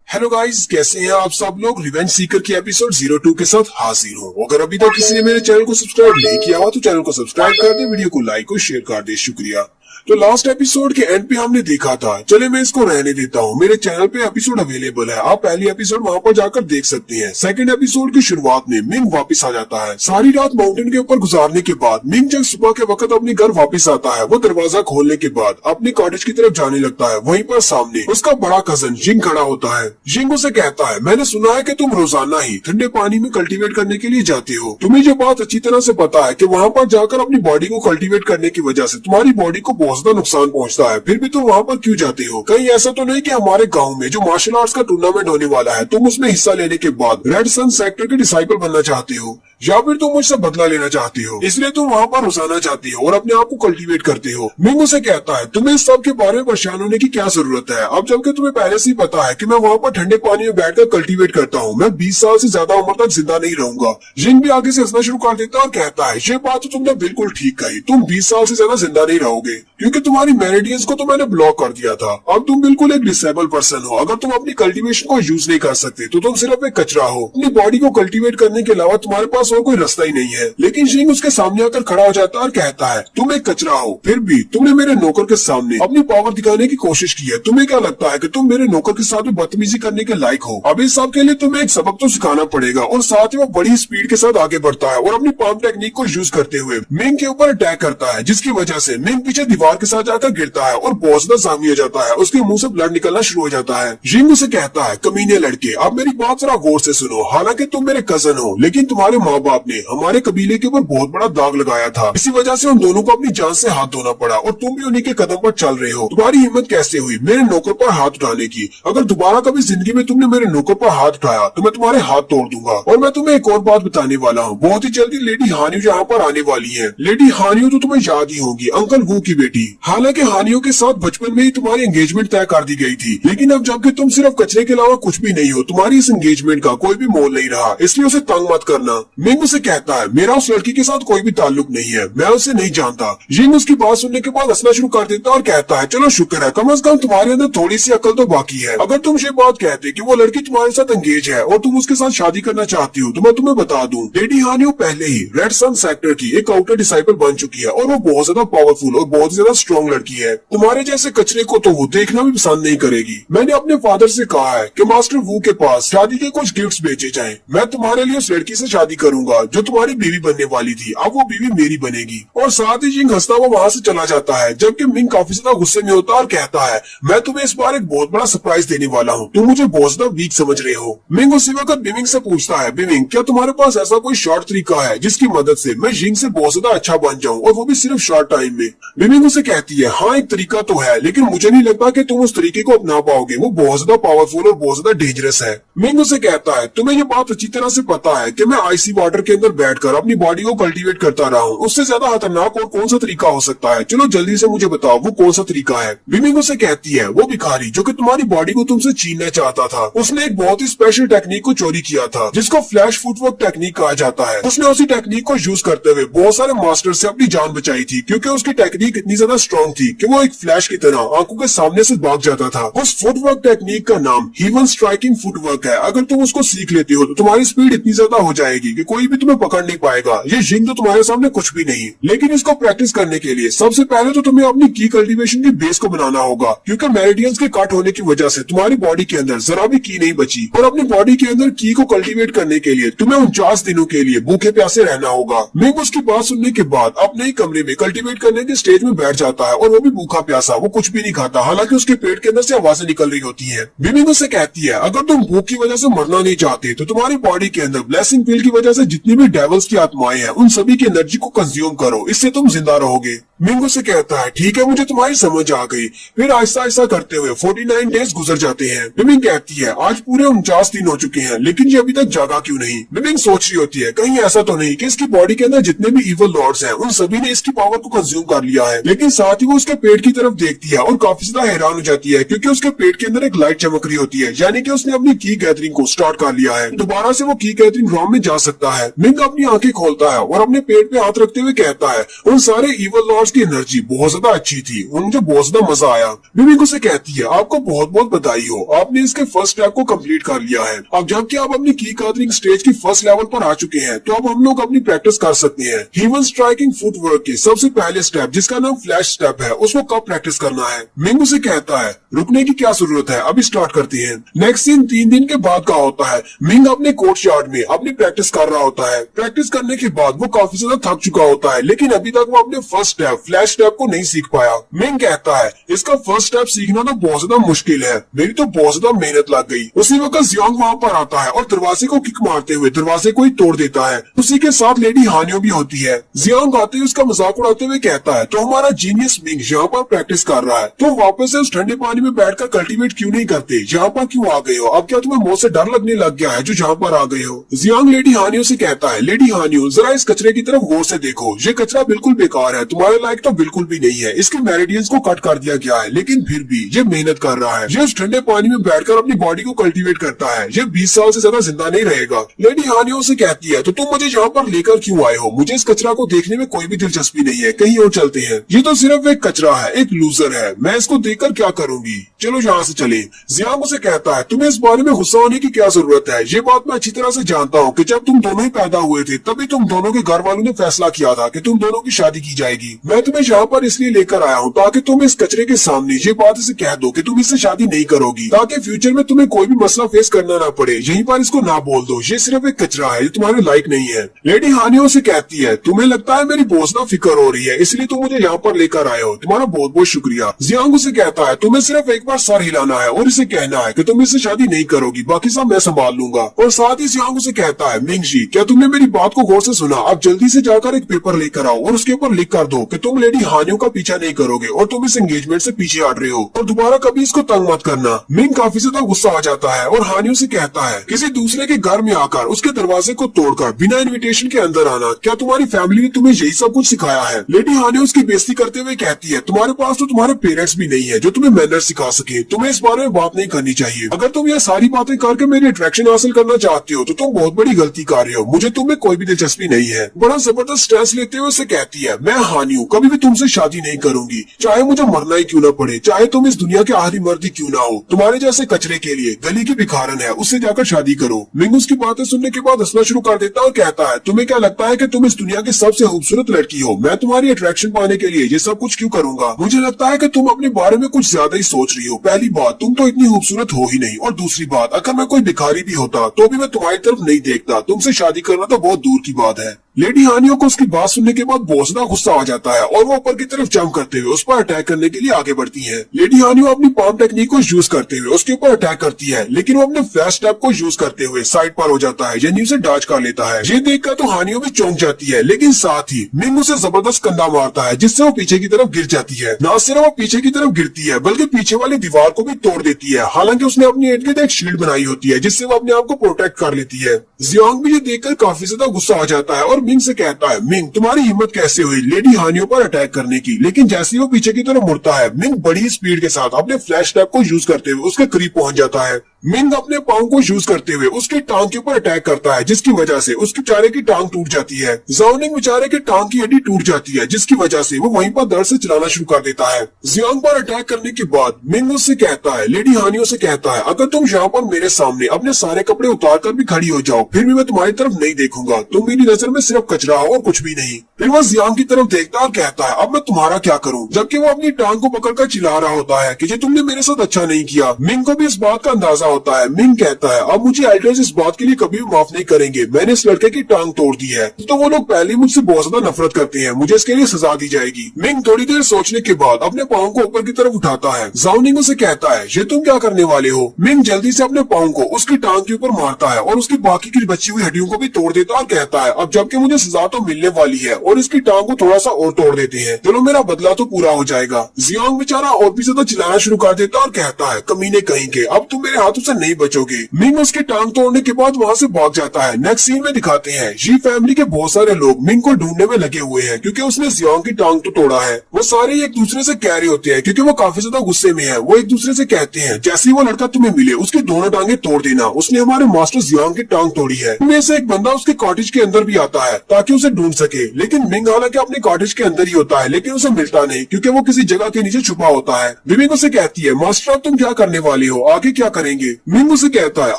हेलो गाइस, कैसे हैं आप सब लोग? रिवेंज सीकर की एपिसोड 02 के साथ हाजिर हूँ। अगर अभी तक किसी ने मेरे चैनल को सब्सक्राइब नहीं किया हुआ तो चैनल को सब्सक्राइब कर दे, वीडियो को लाइक और शेयर कर दे। शुक्रिया। तो लास्ट एपिसोड के एंड पे हमने देखा था, चले मैं इसको रहने देता हूँ, मेरे चैनल पे एपिसोड अवेलेबल है, आप पहली एपिसोड वहाँ पर जाकर देख सकते हैं। सेकंड एपिसोड की शुरुआत में मिंग वापस आ जाता है। सारी रात माउंटेन के ऊपर गुजारने के बाद मिंग जब सुबह के वक्त अपने घर वापस आता है, वो दरवाजा खोलने के बाद अपने कॉटेज की तरफ जाने लगता है। वहीं पर सामने उसका बड़ा कजन जिंग खड़ा होता है। जिंग उसे कहता है, मैंने सुना है कि तुम रोजाना ही ठंडे पानी में कल्टीवेट करने के लिए जाते हो, तुम्हें ये बात अच्छी तरह से पता है कि वहाँ पर जाकर अपनी बॉडी को कल्टीवेट करने की वजह से तुम्हारी बॉडी को बहुत ज्यादा नुकसान पहुँचता है, फिर भी तुम वहाँ पर क्यों जाते हो? कहीं ऐसा तो नहीं कि हमारे गांव में जो मार्शल आर्ट्स का टूर्नामेंट होने वाला है तुम उसमें हिस्सा लेने के बाद रेड सन सेक्टर के डिसाइपल बनना चाहते हो, या फिर तुम मुझसे बदला लेना चाहते हो, इसलिए तुम वहाँ पर रोजाना जाते हो और अपने आप को कल्टीवेट करते हो? मिंग उसे कहता है, तुम्हें इस सब के बारे में परेशान होने की क्या जरूरत है? अब जबकि तुम्हें पहले से ही पता है कि मैं वहाँ पर ठंडे पानी में बैठकर कल्टीवेट करता हूँ, मैं 20 साल से ज्यादा उम्र तक जिंदा नहीं रहूंगा। जिंग भी आगे से हंसना शुरू कर देता है और कहता है, ये बात तो तुमने बिल्कुल ठीक कही, तुम 20 साल से ज्यादा जिंदा नहीं रहोगे, क्योंकि तुम्हारी मेरेडियंस को तो मैंने ब्लॉक कर दिया था। अब तुम बिल्कुल एक डिसेबल पर्सन हो। अगर तुम अपनी कल्टीवेशन को यूज नहीं कर सकते तो तुम सिर्फ एक कचरा हो। अपनी बॉडी को कल्टीवेट करने के अलावा तुम्हारे पास पास और कोई रास्ता ही नहीं है। लेकिन जिंग उसके सामने आकर खड़ा हो जाता है और कहता है, तुम एक कचरा हो, फिर भी तुमने मेरे नौकर के सामने अपनी पावर दिखाने की कोशिश की है। तुम्हें क्या लगता है कि तुम मेरे नौकर के साथ बदतमीजी करने के लायक हो? अब इस सब के लिए तुम्हें एक सबक तो सिखाना पड़ेगा। और साथ ही वो बड़ी स्पीड के साथ आगे बढ़ता है और अपनी पाम टेक्निक को यूज करते हुए मिंग के ऊपर अटैक करता है, जिसकी वजह से मिंग पीछे दीवार के साथ जाकर गिरता है और बहुत ज्यादा जख्मी हो जाता है। उसके मुंह से ब्लड निकलना शुरू हो जाता है। जिंग उसे कहता है, कमीने लड़के, आप मेरी बात जरा गौर से सुनो। हालांकि तुम मेरे कजन हो, लेकिन तुम्हारे माँ बाप ने हमारे कबीले के ऊपर बहुत बड़ा दाग लगाया था। इसी वजह से उन दोनों को अपनी जान से हाथ धोना पड़ा और तुम भी उन्हीं के कदम पर चल रहे हो। तुम्हारी हिम्मत कैसे हुई मेरे नौकर पर हाथ उठाने की? अगर दोबारा कभी जिंदगी में तुमने मेरे नौकर पर हाथ उठाया तो मैं तुम्हारे हाथ तोड़ दूंगा। और मैं तुम्हें एक और बात बताने वाला हूँ, बहुत ही जल्दी लेडी हानियो यहाँ पर आने वाली है। लेडी हानियो तो तुम्हें याद ही होगी, अंकल वू की बेटी। हालांकि हानियो के साथ बचपन में ही तुम्हारी एंगेजमेंट तय कर दी गई थी, लेकिन अब जबकि तुम सिर्फ कचरे के अलावा कुछ भी नहीं हो, तुम्हारी इस एंगेजमेंट का कोई भी मोल नहीं रहा, इसलिए उसे तंग मत करना। मिंग उसे कहता है, मेरा उस लड़की के साथ कोई भी ताल्लुक नहीं है, मैं उसे नहीं जानता। जिंग उसकी बात सुनने के बाद हंसना शुरू कर देता और कहता है, चलो शुक्र है, कम से कम तुम्हारे अंदर थोड़ी सी अकल तो बाकी है। अगर तुम ये बात कहते कि वो लड़की तुम्हारे साथ एंगेज है और तुम उसके साथ शादी करना चाहती हो तो मैं तुम्हें बता दूं, लेडी हानियो पहले ही रेड सन सेक्टर की एक आउटर डिसाइपल बन चुकी है और वो बहुत ज्यादा पावरफुल और बहुत ज्यादा स्ट्रॉन्ग लड़की है। तुम्हारे जैसे कचरे को तो वो देखना भी पसंद नहीं करेगी। मैंने अपने फादर से कहा है कि मास्टर वू के पास शादी के कुछ गिफ्ट्स बेचे जाएं। मैं तुम्हारे लिए उस लड़की से शादी करूंगा जो तुम्हारी बीवी बनने वाली थी, अब वो बीवी मेरी बनेगी। और साथ ही जिंग हंसता हुआ वहाँ से चला जाता है, जबकि मिंग काफी ज्यादा गुस्से में होता है और कहता है, मैं तुम्हें इस बार एक बहुत बड़ा सरप्राइज देने वाला हूँ, तुम मुझे बहुत ज्यादा वीक समझ रहे हो। मिंग उसी वक्त बिमिंग से पूछता है, बिमिंग क्या तुम्हारे पास ऐसा कोई शॉर्ट तरीका है जिसकी मदद से मैं जिंग से बहुत ज्यादा अच्छा बन जाऊं और वो भी सिर्फ शॉर्ट टाइम में? बिमिंग उसे कहती है, हाँ एक तरीका तो है, लेकिन मुझे नहीं लगता कि तुम उस तरीके को अपना पाओगे, वो बहुत ज्यादा पावरफुल और बहुत ज्यादा डेंजरस है। मिंग उसे कहता है, तुम्हें ये बात अच्छी तरह से पता है कि मैं आइसी वाटर के अंदर बैठकर अपनी बॉडी को कल्टीवेट करता रहा हूँ, उससे ज्यादा खतरनाक और कौन सा तरीका हो सकता है? चलो जल्दी से मुझे बताओ वो कौन सा तरीका है। बिमिंग उसे कहती है, वो भिखारी जो कि तुम्हारी बॉडी को तुमसे छीनना चाहता था, उसने एक बहुत ही स्पेशल टेक्निक को चोरी किया था जिसको फ्लैश फुटवर्क टेक्निक कहा जाता है। उसने उसी टेक्निक को यूज करते हुए बहुत सारे मास्टर से अपनी जान बचाई थी, क्योंकि उसकी टेक्निक इतनी ज्यादा स्ट्रॉन्ग थी कि वो एक फ्लैश की तरह आंखों के सामने से भाग जाता था। उस फुटवर्क टेक्निक का नाम हीवन स्ट्राइकिंग फुटवर्क है। अगर तुम उसको सीख लेती हो तो तुम्हारी स्पीड इतनी ज्यादा हो जाएगी कि कोई भी तुम्हें पकड़ नहीं पाएगा। ये जिंग तो तुम्हारे सामने कुछ भी नहीं, लेकिन इसको प्रैक्टिस करने के लिए सबसे पहले तो तुम्हें अपनी की कल्टीवेशन की बेस को बनाना होगा, क्योंकि मेरिडियंस के कट होने की वजह से तुम्हारी बॉडी के अंदर जरा भी की नहीं बची। और अपनी बॉडी के अंदर की को कल्टीवेट करने के लिए तुम्हें 49 दिनों के लिए भूखे प्यासे रहना होगा। मिंग उसकी बात सुनने के बाद अपने ही कमरे में कल्टीवेट करने के स्टेज में बैठ जाता है और वो भी भूखा प्यासा, वो कुछ भी नहीं खाता, हालांकि उसके पेट के अंदर से आवाजें निकल रही होती है। मिंग उससे कहती है, अगर तुम भूख की वजह से मरना नहीं चाहते तो तुम्हारी बॉडी के अंदर ब्लेसिंग पिल की वजह से जितनी भी डेविल्स की आत्माएं हैं उन सभी की एनर्जी को कंज्यूम करो, इससे तुम जिंदा रहोगे। मिंग उससे कहता है, ठीक है मुझे तुम्हारी समझ आ गई। फिर आहिस्ता आहिस्ता करते हुए 49 डेज गुजर जाते हैं। मिंग कहती है, आज पूरे 49 दिन हो चुके हैं, लेकिन ये अभी तक जागा क्यों नहीं? मिंग सोच रही होती है, कहीं ऐसा तो नहीं कि इसकी बॉडी के अंदर जितने भी इवल लॉर्ड्स हैं उन सभी ने इसकी पावर को कंज्यूम कर लिया है। लेकिन साथ ही वो उसके पेट की तरफ देखती है और काफी ज्यादा हैरान हो जाती है, क्योंकि उसके पेट के अंदर एक लाइट चमक रही होती है, यानी कि उसने अपनी की गैदरिंग को स्टार्ट कर लिया है। दोबारा से वो की गैदरिंग रॉम में जा सकता है। मिंग अपनी आंखें खोलता है और अपने पेट पे हाथ रखते हुए कहता है, उन सारे इवल लॉर्ड्स की एनर्जी बहुत ज्यादा अच्छी थी, मुझे बहुत ज्यादा मजा आया। मिंग उसे कहती है, आपको बहुत बहुत बधाई हो, आपने इसके फर्स्ट स्टेप को कंप्लीट कर लिया है। अब जबकि आप अपनी की गैदरिंग स्टेज की फर्स्ट लेवल पर आ चुके हैं, तो अब हम लोग अपनी प्रैक्टिस कर सकते हैं। हीवन स्ट्राइकिंग फुटवर्क के सबसे पहले स्टेप, जिसका नाम फ्लैश स्टेप है, उसको कब प्रैक्टिस करना है? मिंग उसे कहता है, रुकने की क्या जरूरत है, अभी स्टार्ट करते हैं। नेक्स्ट सीन 3 दिन के बाद का होता है। मिंग अपने कोर्ट यार्ड में अपनी प्रैक्टिस कर रहा होता है। प्रैक्टिस करने के बाद वो काफी ज्यादा थक चुका होता है, लेकिन अभी तक वो अपने फर्स्ट स्टेप फ्लैश स्टेप को नहीं सीख पाया। मिंग कहता है, इसका फर्स्ट स्टेप सीखना तो बहुत ज्यादा मुश्किल है, मेरी तो बहुत ज्यादा मेहनत लग गई। उसी वक्त जियांग वहाँ पर आता है और दरवाजे को किक मारते हुए दरवाजे को ही तोड़ देता है। उसी के साथ लेडी हानियो भी होती है। जियांग आते ही उसका मजाक उड़ाते हुए कहता है, तो हमारा जीनियस मिंग यहाँ पर प्रैक्टिस कर रहा है, तो वापस से उस ठंडे पानी में बैठकर कल्टीवेट क्यों नहीं करते? यहाँ पर क्यों आ गए हो? अब क्या तुम्हें मौत से डर लगने लग गया है जो यहाँ पर आ गए हो? जियांग लेडी हानियो से कहता है, लेडी हानियो जरा इस कचरे की तरफ गौर से देखो, ये कचरा बिल्कुल बेकार है, तुम्हारे लायक तो बिल्कुल भी नहीं है। इसके मेरिडियंस को कट कर दिया गया है, लेकिन फिर भी ये मेहनत कर रहा है। ये उस ठंडे पानी में बैठकर अपनी बॉडी को कल्टीवेट करता है। ये 20 साल से ज्यादा जिंदा नहीं रहेगा। लेडी हानियो से कहती है, तो तुम मुझे यहाँ पर लेकर क्यों आए हो? मुझे इस कचरा को देखने में कोई भी दिलचस्पी नहीं है, कहीं और चलते हैं। ये तो सिर्फ एक कचरा है, एक लूजर है, मैं इसको देखकर क्या करूंगी, चलो यहाँ से चले। जियांग उसे कहता है, तुम्हें इस बारे में गुस्सा होने की क्या जरूरत है? ये बात मैं अच्छी तरह से जानता हूँ कि जब तुम दोनों दोनों ही पैदा हुए थे तभी तुम दोनों के घर वालों ने फैसला किया था कि तुम दोनों की शादी की जाएगी। मैं तुम्हें यहाँ पर इसलिए लेकर आया हूँ ताकि तुम इस कचरे के सामने ये बात इसे कह दो कि तुम इससे शादी नहीं करोगी, ताकि फ्यूचर में तुम्हें कोई भी मसला फेस करना ना पड़े। यहीं पर इसको ना बोल दो, ये सिर्फ एक कचरा है, ये तुम्हारे लायक नहीं है। लेडी हानियो से कहती है, तुम्हें लगता है मेरी बहुत ना फिक्र हो रही है इसलिए तुम मुझे यहाँ पर लेकर आए हो, तुम्हारा बहुत बहुत शुक्रिया। जियांग उसे कहता है, तुम्हें सिर्फ एक बार सर हिलाना है और इसे कहना है कि तुम इससे शादी नहीं करोगी, बाकी सब मैं संभाल लूंगा। और साथ ही जियांग उसे कहता है, मिंग जी क्या तुमने मेरी बात को गौर से सुना? अब जल्दी से जाकर एक पेपर लेकर आओ और उसके ऊपर लिख कर दो कि तुम लेडी हानियो का पीछा नहीं करोगे और तुम इस एंगेजमेंट से पीछे हट रहे हो और दोबारा कभी इसको तंग मत करना। मिंग काफी ज्यादा गुस्सा आ जाता है और हानियो से कहता है, किसी दूसरे के घर में आकर उसके दरवाजे को तोड़कर बिना इन्विटेशन के अंदर आना, क्या तुम्हारी फैमिली ने तुम्हें यही सब कुछ सिखाया है? लेडी हानियो उसकी बेइज्जती करते हुए कहती है, तुम्हारे पास तो तुम्हारे पेरेंट्स भी नहीं है जो तुम्हें मैनर्स सिखा सके, तुम्हें इस बारे में बात नहीं करनी चाहिए। अगर तुम ये सारी बातें करके मेरी अट्रैक्शन हासिल करना चाहते हो तो तुम बहुत बड़ी गलती कर रहे हो, मुझे तुम्हें कोई भी दिलचस्पी नहीं है। बड़ा जबरदस्त स्ट्रेस लेते हुए उसे कहती है, मैं हानियो कभी भी तुमसे शादी नहीं करूंगी, चाहे मुझे मरना ही क्यों न पड़े, चाहे तुम इस दुनिया के आखिरी मर्द ही क्यों ना हो। तुम्हारे जैसे कचरे के लिए गली की भिखारन है, उससे जाकर शादी करो। मिंग उसकी बातें सुनने के बाद हंसना शुरू कर देता और कहता है, तुम्हें क्या लगता है कि तुम इस दुनिया की सबसे खूबसूरत लड़की हो? मैं तुम्हारी अट्रैक्शन पाने के लिए ये सब कुछ क्यों करूंगा? मुझे लगता है कि तुम अपने बारे में कुछ ज्यादा ही सोच रही हो। पहली बात, तुम तो इतनी खूबसूरत हो ही नहीं, और दूसरी बात, अगर मैं कोई भिखारी भी होता तो भी मैं तुम्हारी तरफ नहीं देखता, तुमसे शादी करना तो बहुत दूर की बात है। लेडी हानियो को उसकी बात सुनने के बाद बहुत ज्यादा गुस्सा आ जाता है और वो ऊपर की तरफ जंप करते हुए उस पर अटैक करने के लिए आगे बढ़ती है। लेडी हानियो अपनी पाम टेक्निक को यूज करते हुए उसके ऊपर अटैक करती है, लेकिन वो अपने फ्लैश स्टेप को यूज करते हुए साइड पर हो जाता है, यानी उसे डॉज कर लेता है। ये देखकर तो हानियो भी चौंक जाती है, लेकिन साथ ही मिंग उसे जबरदस्त कंधा मारता है जिससे वो पीछे की तरफ गिर जाती है। न सिर्फ वो पीछे की तरफ गिरती है बल्कि पीछे वाली दीवार को भी तोड़ देती है। हालांकि उसने अपनी इर्द गिर्द एक शील्ड बनाई होती है जिससे वो अपने आप को प्रोटेक्ट कर लेती है। जियांग भी ये देखकर काफी ज्यादा गुस्सा आ जाता है और मिंग से कहता है, मिंग तुम्हारी हिम्मत कैसे हुई लेडी हानियो पर अटैक करने की? लेकिन जैसे ही वो पीछे की तरफ मुड़ता है, मिंग बड़ी स्पीड के साथ अपने फ्लैश टैप को यूज करते हुए उसके करीब पहुंच जाता है। मिंग अपने पाँव को यूज करते हुए उसकी टांग के ऊपर अटैक करता है जिसकी वजह से उसके बेचारे की टांग टूट जाती है। जाओनिंग बेचारे की टांग की हड्डी टूट जाती है जिसकी वजह से वो वहीं पर दर्द से चलाना शुरू कर देता है। जियांग पर अटैक करने के बाद मिंग उससे कहता है, लेडी हानियो से कहता है, अगर तुम यहाँ पर मेरे सामने अपने सारे कपड़े उतार कर भी खड़ी हो जाओ फिर भी मैं तुम्हारी तरफ नहीं देखूंगा, तुम मेरी नजर में सिर्फ कचरा हो और कुछ भी नहीं। फिर वह जियांग की तरफ देखता और कहता है, अब मैं तुम्हारा क्या करूं? जबकि वो अपनी टांग को पकड़कर चिल्ला रहा होता है कि ये तुमने मेरे साथ अच्छा नहीं किया। मिंग को भी इस बात का अंदाजा होता है। मिंग कहता है, अब मुझे एल्डर्स इस बात के लिए कभी भी माफ नहीं करेंगे, मैंने इस लड़के की टांग तोड़ दी है तो वो लोग पहले मुझसे बहुत ज्यादा नफरत करते हैं, मुझे इसके लिए सजा दी जाएगी। मिंग थोड़ी देर सोचने के बाद अपने पाँव को ऊपर की तरफ उठाता है। जाओनिंग उसे कहता है, ये तुम क्या करने वाले हो? मिंग जल्दी से अपने पाँव को उसकी टांग के ऊपर मारता है और उसकी बाकी की बची हुई हड्डियों को भी तोड़ देता और कहता है, अब जबकि मुझे सजा तो मिलने वाली है और इसकी टांग को थोड़ा सा और तोड़ देते हैं, चलो मेरा बदला तो पूरा हो जाएगा। जियांग बेचारा और भी ज्यादा चिल्लाना शुरू कर देता और कहता है, कमीने कहीं के, अब तुम मेरे हाथों से नहीं बचोगे। मिंग उसकी टांग तोड़ने के बाद वहाँ से भाग जाता है। नेक्स्ट सीन में दिखाते हैं जी फैमिली के बहुत सारे लोग मिंग को ढूंढने में लगे हुए हैं क्योंकि उसने जियांग की टांग तो तोड़ा है। वो सारे एक दूसरे से कह रहे होते हैं क्योंकि वो काफी ज्यादा गुस्से में है। वो एक दूसरे से कहते हैं, जैसे ही वो लड़का तुम्हें मिले उसकी दोनों टांगे तोड़ देना, उसने हमारे मास्टर जियांग की टांग तोड़ी है। उनमें से एक बंदा उसके कॉटेज के अंदर भी आता है ताकि उसे ढूंढ सके, लेकिन मिंग हालांकि अपने कॉटेज के अंदर ही होता है लेकिन उसे मिलता नहीं क्योंकि वो किसी जगह के नीचे छुपा होता है। मिंग उसे कहती है, मास्टर अब तुम क्या करने वाले हो, आगे क्या करेंगे? मिंग उसे कहता है,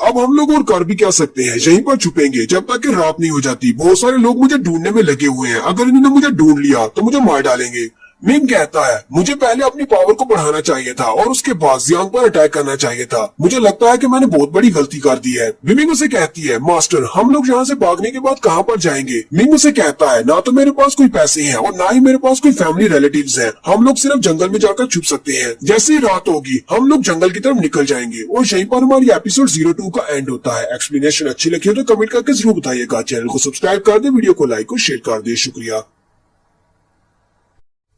अब हम लोग और कर भी क्या सकते हैं, यहीं पर छुपेंगे जब तक कि रात नहीं हो जाती। बहुत सारे लोग मुझे ढूंढने में लगे हुए हैं, अगर इन्होंने मुझे ढूंढ लिया तो मुझे मार डालेंगे। मिंग कहता है, मुझे पहले अपनी पावर को बढ़ाना चाहिए था और उसके बाद जियांग पर अटैक करना चाहिए था, मुझे लगता है कि मैंने बहुत बड़ी गलती कर दी है। मिंग उसे कहती है, मास्टर हम लोग यहाँ से भागने के बाद कहाँ पर जाएंगे? मिंग उसे कहता है, ना तो मेरे पास कोई पैसे हैं और ना ही मेरे पास कोई फैमिली रिलेटिव्स हैं, हम लोग सिर्फ जंगल में जाकर छुप सकते हैं। जैसे ही रात होगी हम लोग जंगल की तरफ निकल जाएंगे और यहीं पर हमारी एपिसोड 02 का एंड होता है। एक्सप्लेनेशन अच्छी लगी हो तो कमेंट करके जरूर बताइएगा। चैनल को सब्सक्राइब कर दे, वीडियो को लाइक और शेयर कर दे। शुक्रिया।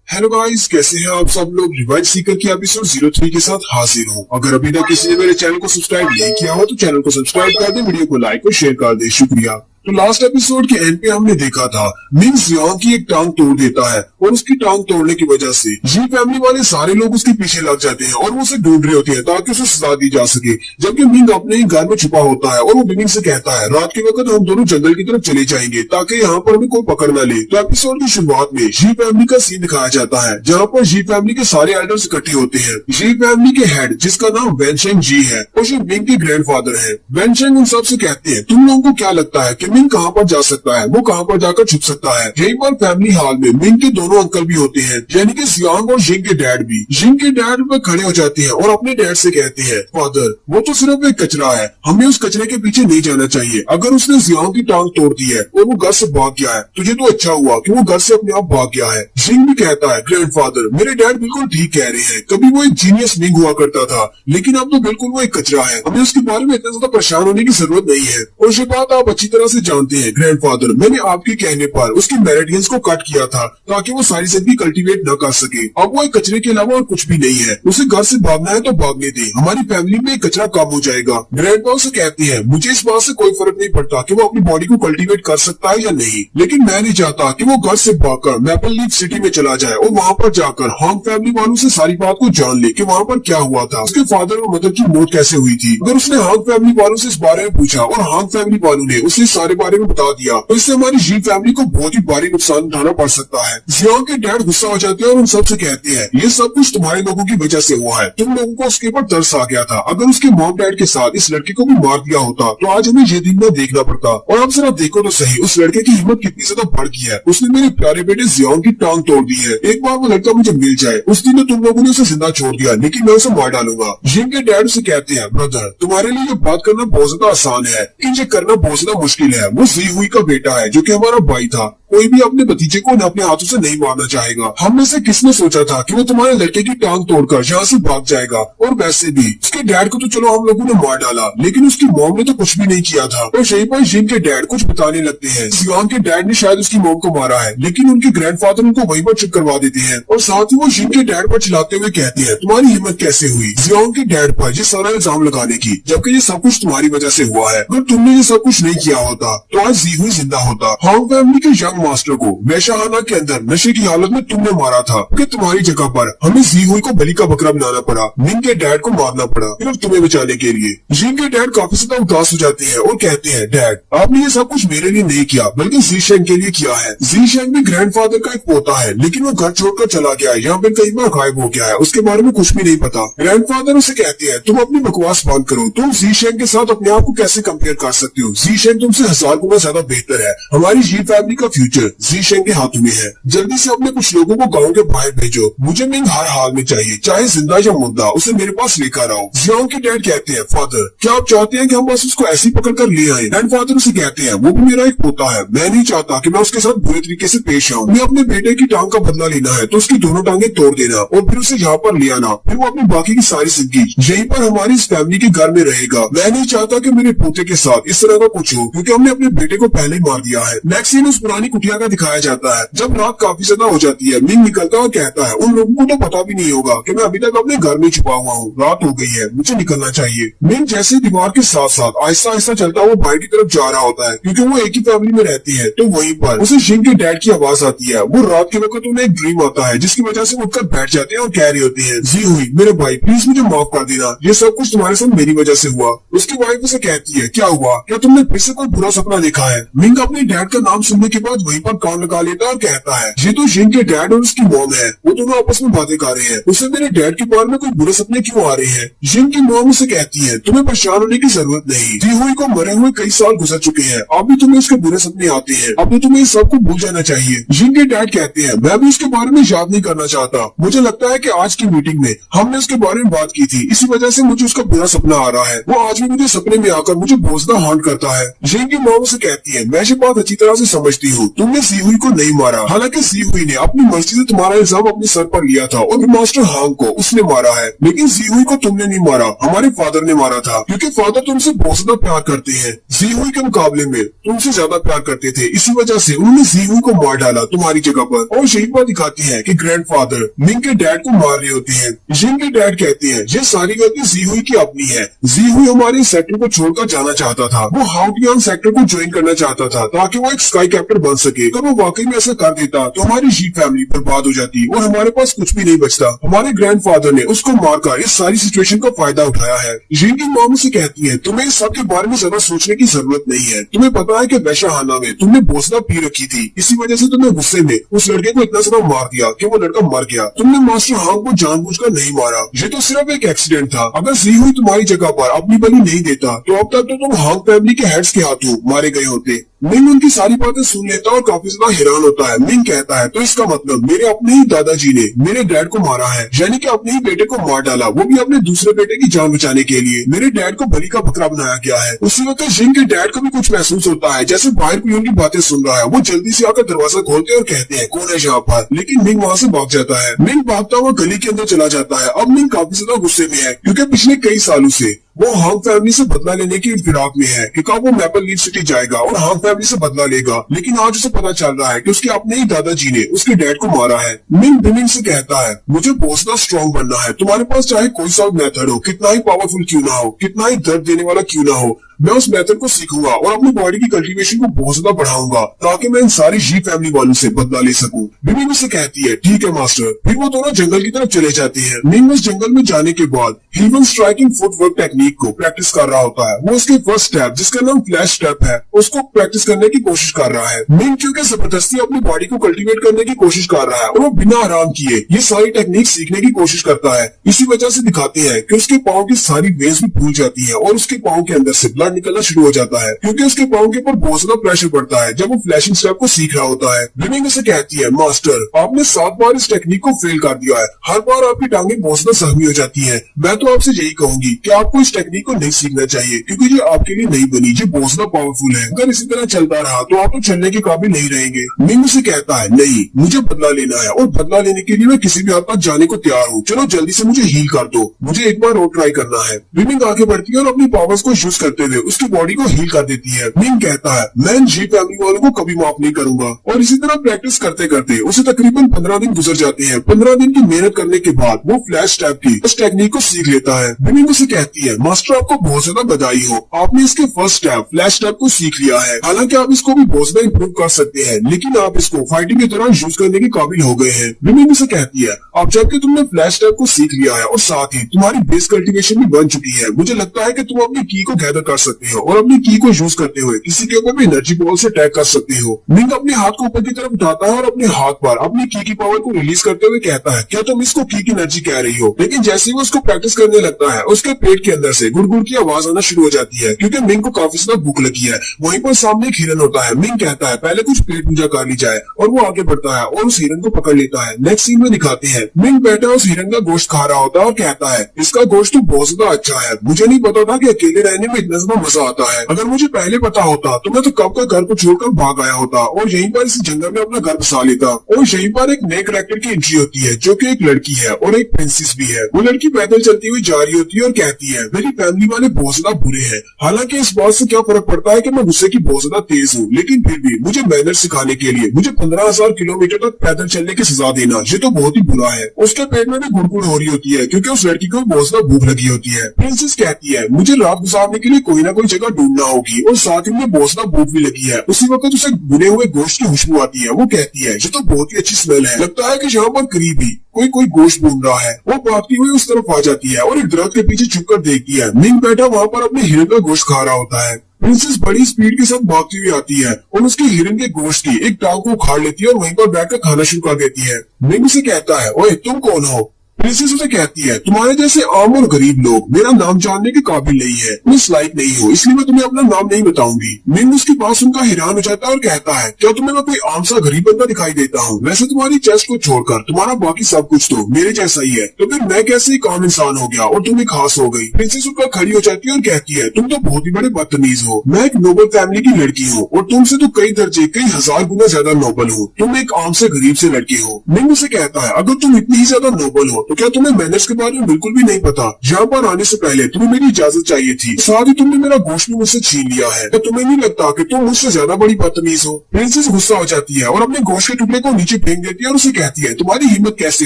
हेलो गाइस, कैसे हैं आप सब लोग? रिवाइज सीकर की एपिसोड 03 के साथ हाजिर हूँ। अगर अभी तक किसी ने मेरे चैनल को सब्सक्राइब नहीं किया हो तो चैनल को सब्सक्राइब कर दे, वीडियो को लाइक और शेयर कर दे। शुक्रिया। तो लास्ट एपिसोड के एंड पे हमने देखा था मिंग जियांग की एक टांग तोड़ देता है और उसकी टांग तोड़ने की वजह से जी फैमिली वाले सारे लोग उसके पीछे लग जाते हैं और वो उसे ढूंढ रहे होते हैं ताकि उसे सजा दी जा सके, जबकि मिंग अपने ही घर में छुपा होता है और वो मिंग से कहता है, रात के वक्त हम दोनों जंगल की तरफ चले जाएंगे ताकि यहाँ पर हमें कोई पकड़ न ले। तो एपिसोड की शुरुआत में जी फैमिली का सीन दिखाया जाता है जहाँ पर जी फैमिली के सारे एल्डर्स इकट्ठे होते हैं। जी फैमिली के हेड जिसका नाम वैनशेंग जी है और जो मिंग के ग्रैंडफादर है। वैनशेंग उन सबसे कहते हैं, तुम लोगों को क्या लगता है कि मिंग कहाँ पर जा सकता है, वो कहाँ पर जाकर छुप सकता है। यही पर फैमिली हॉल में मिंग के दोनों अंकल भी होते हैं, यानी कि जियांग और जिंग के डैड भी। जिंग के डैड पर खड़े हो जाते हैं और अपने डैड से कहते हैं, फादर वो तो सिर्फ एक कचरा है, हमें उस कचरे के पीछे नहीं जाना चाहिए। अगर उसने जियांग की टांग तोड़ दी है और वो घर से भाग गया है, तुझे तो अच्छा हुआ कि वो घर से अपने आप भाग गया है। जिंग भी कहता है, ग्रैंडफादर मेरे डैड बिल्कुल ठीक कह रहे हैं, कभी वो एक जीनियस मिंग हुआ करता था, लेकिन अब तो बिल्कुल वो एक कचरा है, हमें उसके बारे में इतना ज्यादा परेशान होने की जरूरत नहीं है। और ये बात आप अच्छी तरह से जानते हैं ग्रैंडफादर, मैंने आपके कहने पर उसके मेरिडियंस को कट किया था ताकि वो सारी जिंदगी कल्टीवेट न कर सके। अब वो एक कचरे के अलावा और कुछ भी नहीं है, उसे घर से भागना है तो भागने दे, हमारी फैमिली में एक कचरा कम हो जाएगा। ग्रैंडपा उसे कहती है, मुझे इस बात से कोई फर्क नहीं पड़ता कि वो अपनी बॉडी को कल्टीवेट कर सकता है या नहीं, लेकिन मैं नहीं चाहता कि वो घर से भागकर मैपल लीफ सिटी में चला जाए और वहाँ पर जाकर हांग फैमिली वालों से सारी बात को जान ले कि वहाँ पर क्या हुआ था, उसके फादर और मदर की मौत कैसे हुई थी। अगर उसने हांग फैमिली वालों से इस बारे में पूछा और हांग फैमिली वालों ने उसे इस सारे बारे में बता दिया, तो इससे हमारी जी फैमिली को बहुत ही भारी नुकसान उठाना पड़ सकता है। जियांग के डैड गुस्सा हो जाते हैं और उन सबसे कहते हैं, ये सब कुछ तुम्हारे लोगों की वजह से हुआ है, तुम लोगों को उसके ऊपर तरस आ गया था। अगर उसके मॉम डैड के साथ इस लड़के को भी मार दिया होता तो आज हमें ये दिन न देखना पड़ता। और अब जरा देखो तो सही, उस लड़के की हिम्मत कितनी ज्यादा बढ़ गई है, उसने मेरे प्यारे बेटे जियांग की टांग तोड़ दी है। एक बार वो लड़का मुझे मिल जाए, उस दिन तो तुम लोगों ने उसे जिंदा छोड़ दिया, लेकिन मैं उसे मार डालूंगा। जिंग के डैड से कहते हैं, ब्रदर तुम्हारे लिए ये बात करना बहुत ज्यादा आसान है, लेकिन ये करना बहुत ज्यादा मुश्किल है। वो जी हुई का बेटा है जो कि हमारा भाई था, कोई भी अपने भतीजे को अपने हाथों से नहीं मारना चाहेगा। हम में से किसने सोचा था कि वो तुम्हारे लड़के की टांग तोड़कर यहाँ से भाग जाएगा। और वैसे भी उसके डैड को तो चलो हम लोगों ने मार डाला, लेकिन उसकी मॉम ने तो कुछ भी नहीं किया था। और यहीं पर जिंग के डैड कुछ बताने लगते हैं, जियांग के डैड ने शायद उसकी मॉम को मारा है, लेकिन उनके ग्रैंडफादर उनको वहीं पर चुप करवा देते हैं। और साथ ही वो जिंग के डैड पर चिल्लाते हुए कहते हैं, तुम्हारी हिम्मत कैसे हुई जियांग के डैड पर ये सारा इल्जाम लगाने की, जबकि ये सब कुछ तुम्हारी वजह से हुआ है। अगर तुमने ये सब कुछ नहीं किया होता तो आज जी हुई जिंदा होता। हांग फैमिली के यंग मास्टर को वैशाहाना के अंदर नशे की हालत में तुमने मारा था, कि तुम्हारी जगह पर हमें जी हुई को बलि का बकरा बनाना पड़ा, मिंग के डैड को मारना पड़ा सिर्फ तुम्हें बचाने के लिए। जिंग के डैड काफी ज्यादा उदास हो जाते हैं और कहते हैं, डैड आपने ये सब कुछ मेरे लिए नहीं किया बल्कि जी शेंग के लिए किया है। जी शेंग भी ग्रैंडफादर का एक पोता है, लेकिन वो घर छोड़कर चला गया है, यहाँ पे कई बार गायब हो गया है, उसके बारे में कुछ भी नहीं पता। ग्रैंडफादर उसे कहते हैं, तुम अपनी बकवास बंद करो, तुम जी शेंग के साथ अपने आप को कैसे कंपेयर कर सकते हो। जी शेंग तुमसे 1000 गुना ज्यादा बेहतर है, हमारी जी फैमिली का फ्यूचर जी शेंग के हाथों में है। जल्दी से अपने कुछ लोगों को गांव के बाहर भेजो, मुझे मिंग हर हाल में चाहिए, चाहे जिंदा या मुर्दा, उसे मेरे पास लेकर आओ। जियांग के डैड कहते हैं, फादर क्या आप चाहते हैं कि हम बस उसको ऐसे ही पकड़ कर ले आए। ग्रैंडफादर उसे कहते हैं, वो भी मेरा एक पोता है, मैं नहीं चाहता कि मैं उसके साथ बुरे तरीके से पेश आऊँ। मैं अपने बेटे की टांग का बदला लेना है तो उसकी दोनों टांगे तोड़ देना और फिर उसे यहाँ पर ले आना, फिर वो अपनी बाकी की सारी जिंदगी यहीं पर हमारी इस फैमिली के घर में रहेगा। मैं नहीं चाहता कि मेरे पोते के साथ इस तरह का कुछ हो, क्योंकि हमने अपने बेटे को पहले ही मार दिया है। नेक्स्ट सीन उस पुरानी कुटिया का दिखाया जाता है, जब रात काफी ज्यादा हो जाती है। मिंग निकलता और कहता है, उन लोगों को तो पता भी नहीं होगा कि मैं अभी तक अपने घर में छुपा हुआ हूँ, रात हो गई है, मुझे निकलना चाहिए। मिंग जैसे दीवार के साथ साथ आहिस्ता आहिस्ता चलता हुआ बाहर की तरफ जा रहा होता है, क्योंकि वो एक ही फैमिली में रहती है। तो वहीं पर उसे जिंग के डैड की आवाज आती है। वो रात के वक्त उन्हें एक ड्रीम आता है, जिसकी वजह से उठकर बैठ जाते हैं और कह रही होती है, जी हुई मेरे भाई प्लीज मुझे माफ कर देना, ये सब कुछ तुम्हारे साथ मेरी वजह से हुआ। उसकी वाइफ उसे कहती है, क्या हुआ, क्या तुमने फिर से कोई बुरा सपना देखा है। मिंग अपने डैड का नाम सुनने के बाद वहीं पर कान लगा लेता है और कहता है, ये तो जिंग के डैड और उसकी मॉम है, वो दोनों आपस में बातें कर रहे हैं, उसे मेरे डैड के बारे में कोई बुरे सपने क्यों आ रहे हैं। जिंग की मॉम उसे कहती है, तुम्हें परेशान होने की जरूरत नहीं, जी हुई को मरे हुए कई साल गुजर चुके हैं, अब भी तुम्हें उसके बुरे सपने आते हैं, अब भी तुम्हें इस सब को भूल जाना चाहिए। जिंग के डैड कहते हैं, मैं भी उसके बारे में याद नहीं करना चाहता, मुझे लगता है कि आज की मीटिंग में हमने उसके बारे में बात की थी, इसी वजह से मुझे उसका बुरा सपना आ रहा है, वो आज भी मुझे सपने में आकर मुझे बहुत ज्यादा हार्ट करता है। जिंग की मॉम उसे कहती है, मैं ये बात अच्छी तरह से समझती हूँ, तुमने जी हुई को नहीं मारा, हालांकि जी हुई ने अपनी मर्जी से तुम्हारा इल्जाम अपने सर पर लिया था और मास्टर हांग को उसने मारा है, लेकिन जी हुई को तुमने नहीं मारा, हमारे फादर ने मारा था, क्योंकि फादर तुमसे बहुत ज्यादा प्यार करते हैं, जी हुई के मुकाबले में तुमसे ज्यादा प्यार करते थे, इसी वजह से उन्होंने जी हुई को मार डाला तुम्हारी जगह पर। और यही बात दिखाती है कि ग्रैंडफादर मिंग के डैड को मार रहे होते हैं। जिंग के डैड कहते हैं, ये सारी गलती जी हुई की अपनी है, जी हुई हमारे सेक्टर को छोड़कर जाना चाहता था, वो हाउटियान सेक्टर को ज्वाइन करना चाहता था ताकि वो एक स्काई कैप्टन बन सके। अगर वो वाकई में ऐसा कर देता तो हमारी जी फैमिली बर्बाद हो जाती और हमारे पास कुछ भी नहीं बचता। हमारे ग्रैंडफादर ने उसको मारकर इस सारी सिचुएशन का फायदा उठाया है। जिंग की मॉम से कहती है, तुम्हें इस सब के बारे में ज्यादा सोचने की जरूरत नहीं है, तुम्हें पता है कि वैशाहाना में तुमने बहुत ज्यादा पी रखी थी, इसी वजह से तुमने गुस्से में उस लड़के को इतना ज्यादा मार दिया कि वो लड़का मर गया। तुमने मास्टर हांग को जानबूझकर नहीं मारा, ये तो सिर्फ एक एक्सीडेंट था। अगर जी हुई तुम्हारी जगह पर अपनी बलि नहीं देता तो अब तक तो तुम हांग फैमिली के हेड्स के हाथों मारे गए होते। मिंग उनकी सारी बातें सुन लेता है और काफी ज्यादा हैरान होता है। मिंग कहता है तो इसका मतलब मेरे अपने ही दादाजी ने मेरे डैड को मारा है, यानी कि अपने ही बेटे को मार डाला, वो भी अपने दूसरे बेटे की जान बचाने के लिए। मेरे डैड को बलि का बकरा बनाया गया है। उसी वक्त जिंग के डैड को भी कुछ महसूस होता है, जैसे बाहर कोई उनकी बातें सुन रहा है। वो जल्दी से आकर दरवाजा खोलते हैं और कहते हैं कौन है यहाँ पर, लेकिन मिंग वहाँ से भाग जाता है। मिंग भागता हुआ गली के अंदर चला जाता है। अब मिंग काफी ज्यादा गुस्से में है क्योंकि पिछले कई सालों से वो हांग फैमिली से बदला लेने की फिराक में है कि कब वो मैपल लीफ सिटी जाएगा और हांग फैमिली से बदला लेगा। लेकिन आज उसे पता चल रहा है कि उसके अपने ही दादाजी ने उसके डैड को मारा है। मिंग बिमिंग से कहता है मुझे बहुत ज्यादा स्ट्रॉन्ग बनना है। तुम्हारे पास चाहे कोई सा मेथड हो, कितना ही पावरफुल क्यों ना हो, कितना ही दर्द देने वाला क्यों ना हो, मैं उस मेथड को सीखूंगा और अपनी बॉडी की कल्टीवेशन को बहुत ज्यादा बढ़ाऊंगा ताकि मैं इन सारी जी फैमिली वालों से बदला ले सकूं। बिमिंग उसे कहती है ठीक है मास्टर। फिर वो दोनों जंगल की तरफ चले जाते हैं। मिंग उस जंगल में जाने के बाद ह्यूमन स्ट्राइकिंग फुटवर्क टेक्निक को प्रैक्टिस कर रहा होता है। वो उसके फर्स्ट स्टेप जिसका नाम फ्लैश स्टेप है उसको प्रैक्टिस करने की कोशिश कर रहा है। मिंग क्योंकि जबरदस्ती अपनी बॉडी को कल्टीवेट करने की कोशिश कर रहा है और वो बिना आराम किए ये सारी टेक्निक सीखने की कोशिश करता है। इसी वजह से दिखाते हैं कि उसके पाँव की सारी वेन्स भी फूल जाती है और उसके पाँव के अंदर से ब्लड निकलना शुरू हो जाता है क्योंकि उसके पाँव के ऊपर बहुत ज्यादा प्रेशर पड़ता है जब वो फ्लैशिंग स्टेप को सीख रहा होता है। बिमिंग उसे कहती है मास्टर आपने 7 बार इस टेक्निक को फेल कर दिया है, हर बार आपकी टांगे बहुत ज्यादा जख्मी हो जाती है। मैं तो आपसे यही कहूंगी कि आपको इस टेक्निक को नहीं सीखना चाहिए क्योंकि ये आपके लिए नहीं बनी, ये बहुत ज्यादा पावरफुल है। अगर इसी तरह चलता रहा तो आप तो चलने के काबिल नहीं रहेंगे। मिंग उसे कहता है नहीं, मुझे बदला लेना है और बदला लेने के लिए मैं किसी भी हद तक जाने को तैयार हूँ। चलो जल्दी से मुझे हील कर दो, मुझे एक बार और ट्राई करना है। बिमिंग आगे बढ़ती है और अपनी पावर्स को यूज करते हुए उसकी बॉडी को हील कर देती है। मिंग कहता है मैं जी फैमिली वालों को कभी माफ नहीं करूंगा और इसी तरह प्रैक्टिस करते करते उसे तकरीबन 15 दिन गुजर जाते हैं। 15 दिन की मेहनत करने के बाद वो फ्लैश स्टेप की इस टेक्निक को सीख लेता है। बिमिंग उसे कहती है मास्टर आपको बहुत ज्यादा बधाई हो, आपने इसके फर्स्ट स्टेप फ्लैश स्टेप को सीख लिया है। हालांकि आप इसको भी बहुत ज्यादा इम्प्रूव कर सकते हैं लेकिन आप इसको फाइटिंग के दौरान यूज करने के काबिल हो गए हैं। बिमिंग उसे कहती है अब जबकि तुमने फ्लैश स्टेप को सीख लिया है और साथ ही तुम्हारी बेस कल्टीवेशन भी बन चुकी है, मुझे लगता है कि तुम अपनी की को गैदर कर सकते हो और अपनी की को यूज करते हुए किसी के ऊपर भी एनर्जी बॉल से अटैक कर सकते हो। मिंग अपने हाथ को ऊपर की तरफ उठाता है और अपने हाथ पर अपनी की पावर को रिलीज करते हुए कहता है क्या तुम इसको की एनर्जी कह रही हो। लेकिन जैसे ही वो उसको प्रैक्टिस करने लगता है उसके पेट के अंदर से गुड़गुड़ की आवाज आना शुरू हो जाती है क्योंकि मिंग को काफी ज्यादा भूख लगी है। वहीं पर सामने एक हिरन होता है। मिंग कहता है पहले कुछ पेट पूजा कर ली जाए और वो आगे बढ़ता है और उस हिरन को पकड़ लेता है। नेक्स्ट सीन में दिखाते हैं मिंग बैठा उस हिरन का गोश्त खा रहा होता है और कहता है इसका गोश्त तो बहुत ज्यादा अच्छा है, मुझे नहीं पता था कि अकेले रहने में इतना ज्यादा मजा आता है। अगर मुझे पहले पता होता तो मैं तो कब का घर को छोड़कर भाग आया होता और यहीं पर इस जंगल में अपना घर बसा लेता। और यहीं पर एक नए कैरेक्टर की एंट्री होती है जो कि एक लड़की है और एक प्रिंसेस भी है। वो लड़की पैदल चलती हुई जा रही होती है और कहती है मेरी फैमिली वाले बहुत ज्यादा बुरे हैं। हालांकि इस बात से क्या फर्क पड़ता है कि मैं गुस्से की बहुत ज्यादा तेज हूँ, लेकिन फिर भी मुझे मैनर सिखाने के लिए मुझे 15,000 किलोमीटर तक पैदल चलने की सजा देना ये तो बहुत ही बुरा है। उसके पेट में भी गुड़गुड़ हो रही होती है क्योंकि उस लड़की को बहुत ज्यादा भूख लगी होती है। प्रिंसेस कहती है मुझे रात गुजारने के लिए कोई ना कोई जगह ढूंढना होगी और साथ ही मुझे बहुत ज्यादा भूख भी लगी है। उसी वक्त उसे भुने हुए गोश्त की खुशबू आती है। वो कहती है ये तो बहुत ही अच्छी स्मेल है, लगता है कि यहाँ पर करीब ही कोई गोश्त भून रहा है। वो भागती हुई उस तरफ आ जाती है और एक दरख्त के पीछे छुपकर देखती है। मिंग बैठा वहाँ पर अपने हिरन का गोश्त खा रहा होता है। प्रिंसेस बड़ी स्पीड के साथ भागती हुई आती है और उसके हिरन के गोश्त की एक टांग को उखाड़ लेती है और वहीं पर बैठकर खाना शुरू कर देती है। मिंग उसे कहता है ओए तुम कौन हो। प्रिंसेस उसे कहती है तुम्हारे जैसे आम और गरीब लोग मेरा नाम जानने के काबिल नहीं है, तुम इस लायक नहीं हो, इसलिए मैं तुम्हें अपना नाम नहीं बताऊंगी। मिंग उसकी बात सुनकर हैरान हो जाता है और कहता है क्या तुम्हें मैं कोई आम सा गरीब बंदा दिखाई देता हूँ? वैसे तुम्हारी चेस्ट को छोड़कर तुम्हारा बाकी सब कुछ तो मेरे जैसा ही है, तो फिर मैं कैसे एक आम इंसान हो गया और तुम एक खास हो गई। प्रिंसेस उठकर खड़ी हो जाती है और कहती है तुम तो बहुत ही बड़े बदतमीज हो, मैं एक नोबल फैमिली की लड़की हूँ और तुमसे तो कई दर्जे कई हजार गुना ज्यादा नोबल हूँ, तुम एक आम से गरीब से लड़की हो। मिंग उसे कहता है अगर तुम इतनी ही ज्यादा नोबल हो तो क्या तुम्हें मैनर्स के बारे में बिल्कुल भी नहीं पता? यहाँ पर आने से पहले तुम्हें मेरी इजाजत चाहिए थी, साथ ही तुमने मेरा गोश्त भी मुझसे छीन लिया है। क्या तुम्हें नहीं लगता कि तुम मुझसे ज्यादा बड़ी बदतमीज हो? प्रिंसेस गुस्सा हो जाती है और अपने गोश्त के टुकड़े को नीचे फेंक देती है और उसे कहती है तुम्हारी हिम्मत कैसे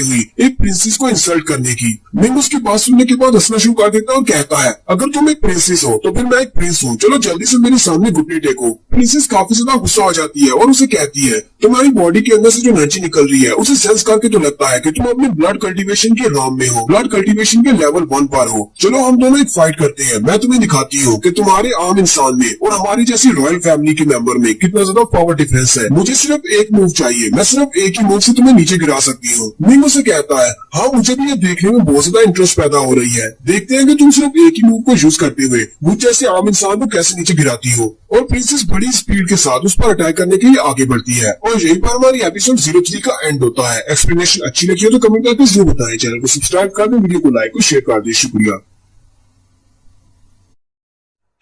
हुई एक प्रिंसेस को इंसल्ट करने की। मिंग उसकी बात सुनने के बाद हंसना शुरू कर देता है और कहता है अगर तुम एक प्रिंसेस हो तो फिर मैं एक प्रिंस हूँ, चलो जल्दी से मेरे सामने घुटने टेको। प्रिंसेस काफी ज्यादा गुस्सा हो जाती है और उसे कहती है तुम्हारी बॉडी के अंदर से जो एनर्जी निकल रही है उसे सेंस करके तो लगता है कि तुम अपने ब्लड कल्टीवेशन के रॉम में हो, ब्लड कल्टीवेशन के लेवल 1 पर हो। चलो हम दोनों एक फाइट करते हैं। मैं तुम्हें दिखाती हूँ कि तुम्हारे आम इंसान में और हमारी जैसी रॉयल फैमिली के मेंबर में कितना ज्यादा पावर डिफरेंस है। मुझे सिर्फ एक मूव चाहिए, मैं सिर्फ एक ही मूव से तुम्हें नीचे गिरा सकती हूँ। मिंग उसे कहता है, हाँ मुझे भी ये देखने में बहुत ज्यादा इंटरेस्ट पैदा हो रही है। देखते हैं कि तुम सिर्फ एक ही मूव को यूज करते हुए मुझ जैसे आम इंसान को कैसे नीचे गिराती हो। और प्रिंसेस बड़ी स्पीड के साथ उस पर अटैक करने के लिए आगे बढ़ती है और यहीं पर हमारी एपिसोड 03 का एंड होता है। एक्सप्लेनेशन अच्छी लगी हो तो कमेंट करके जरूर बताएं। चैनल को सब्सक्राइब कर दें, वीडियो को लाइक और शेयर कर दें। शुक्रिया।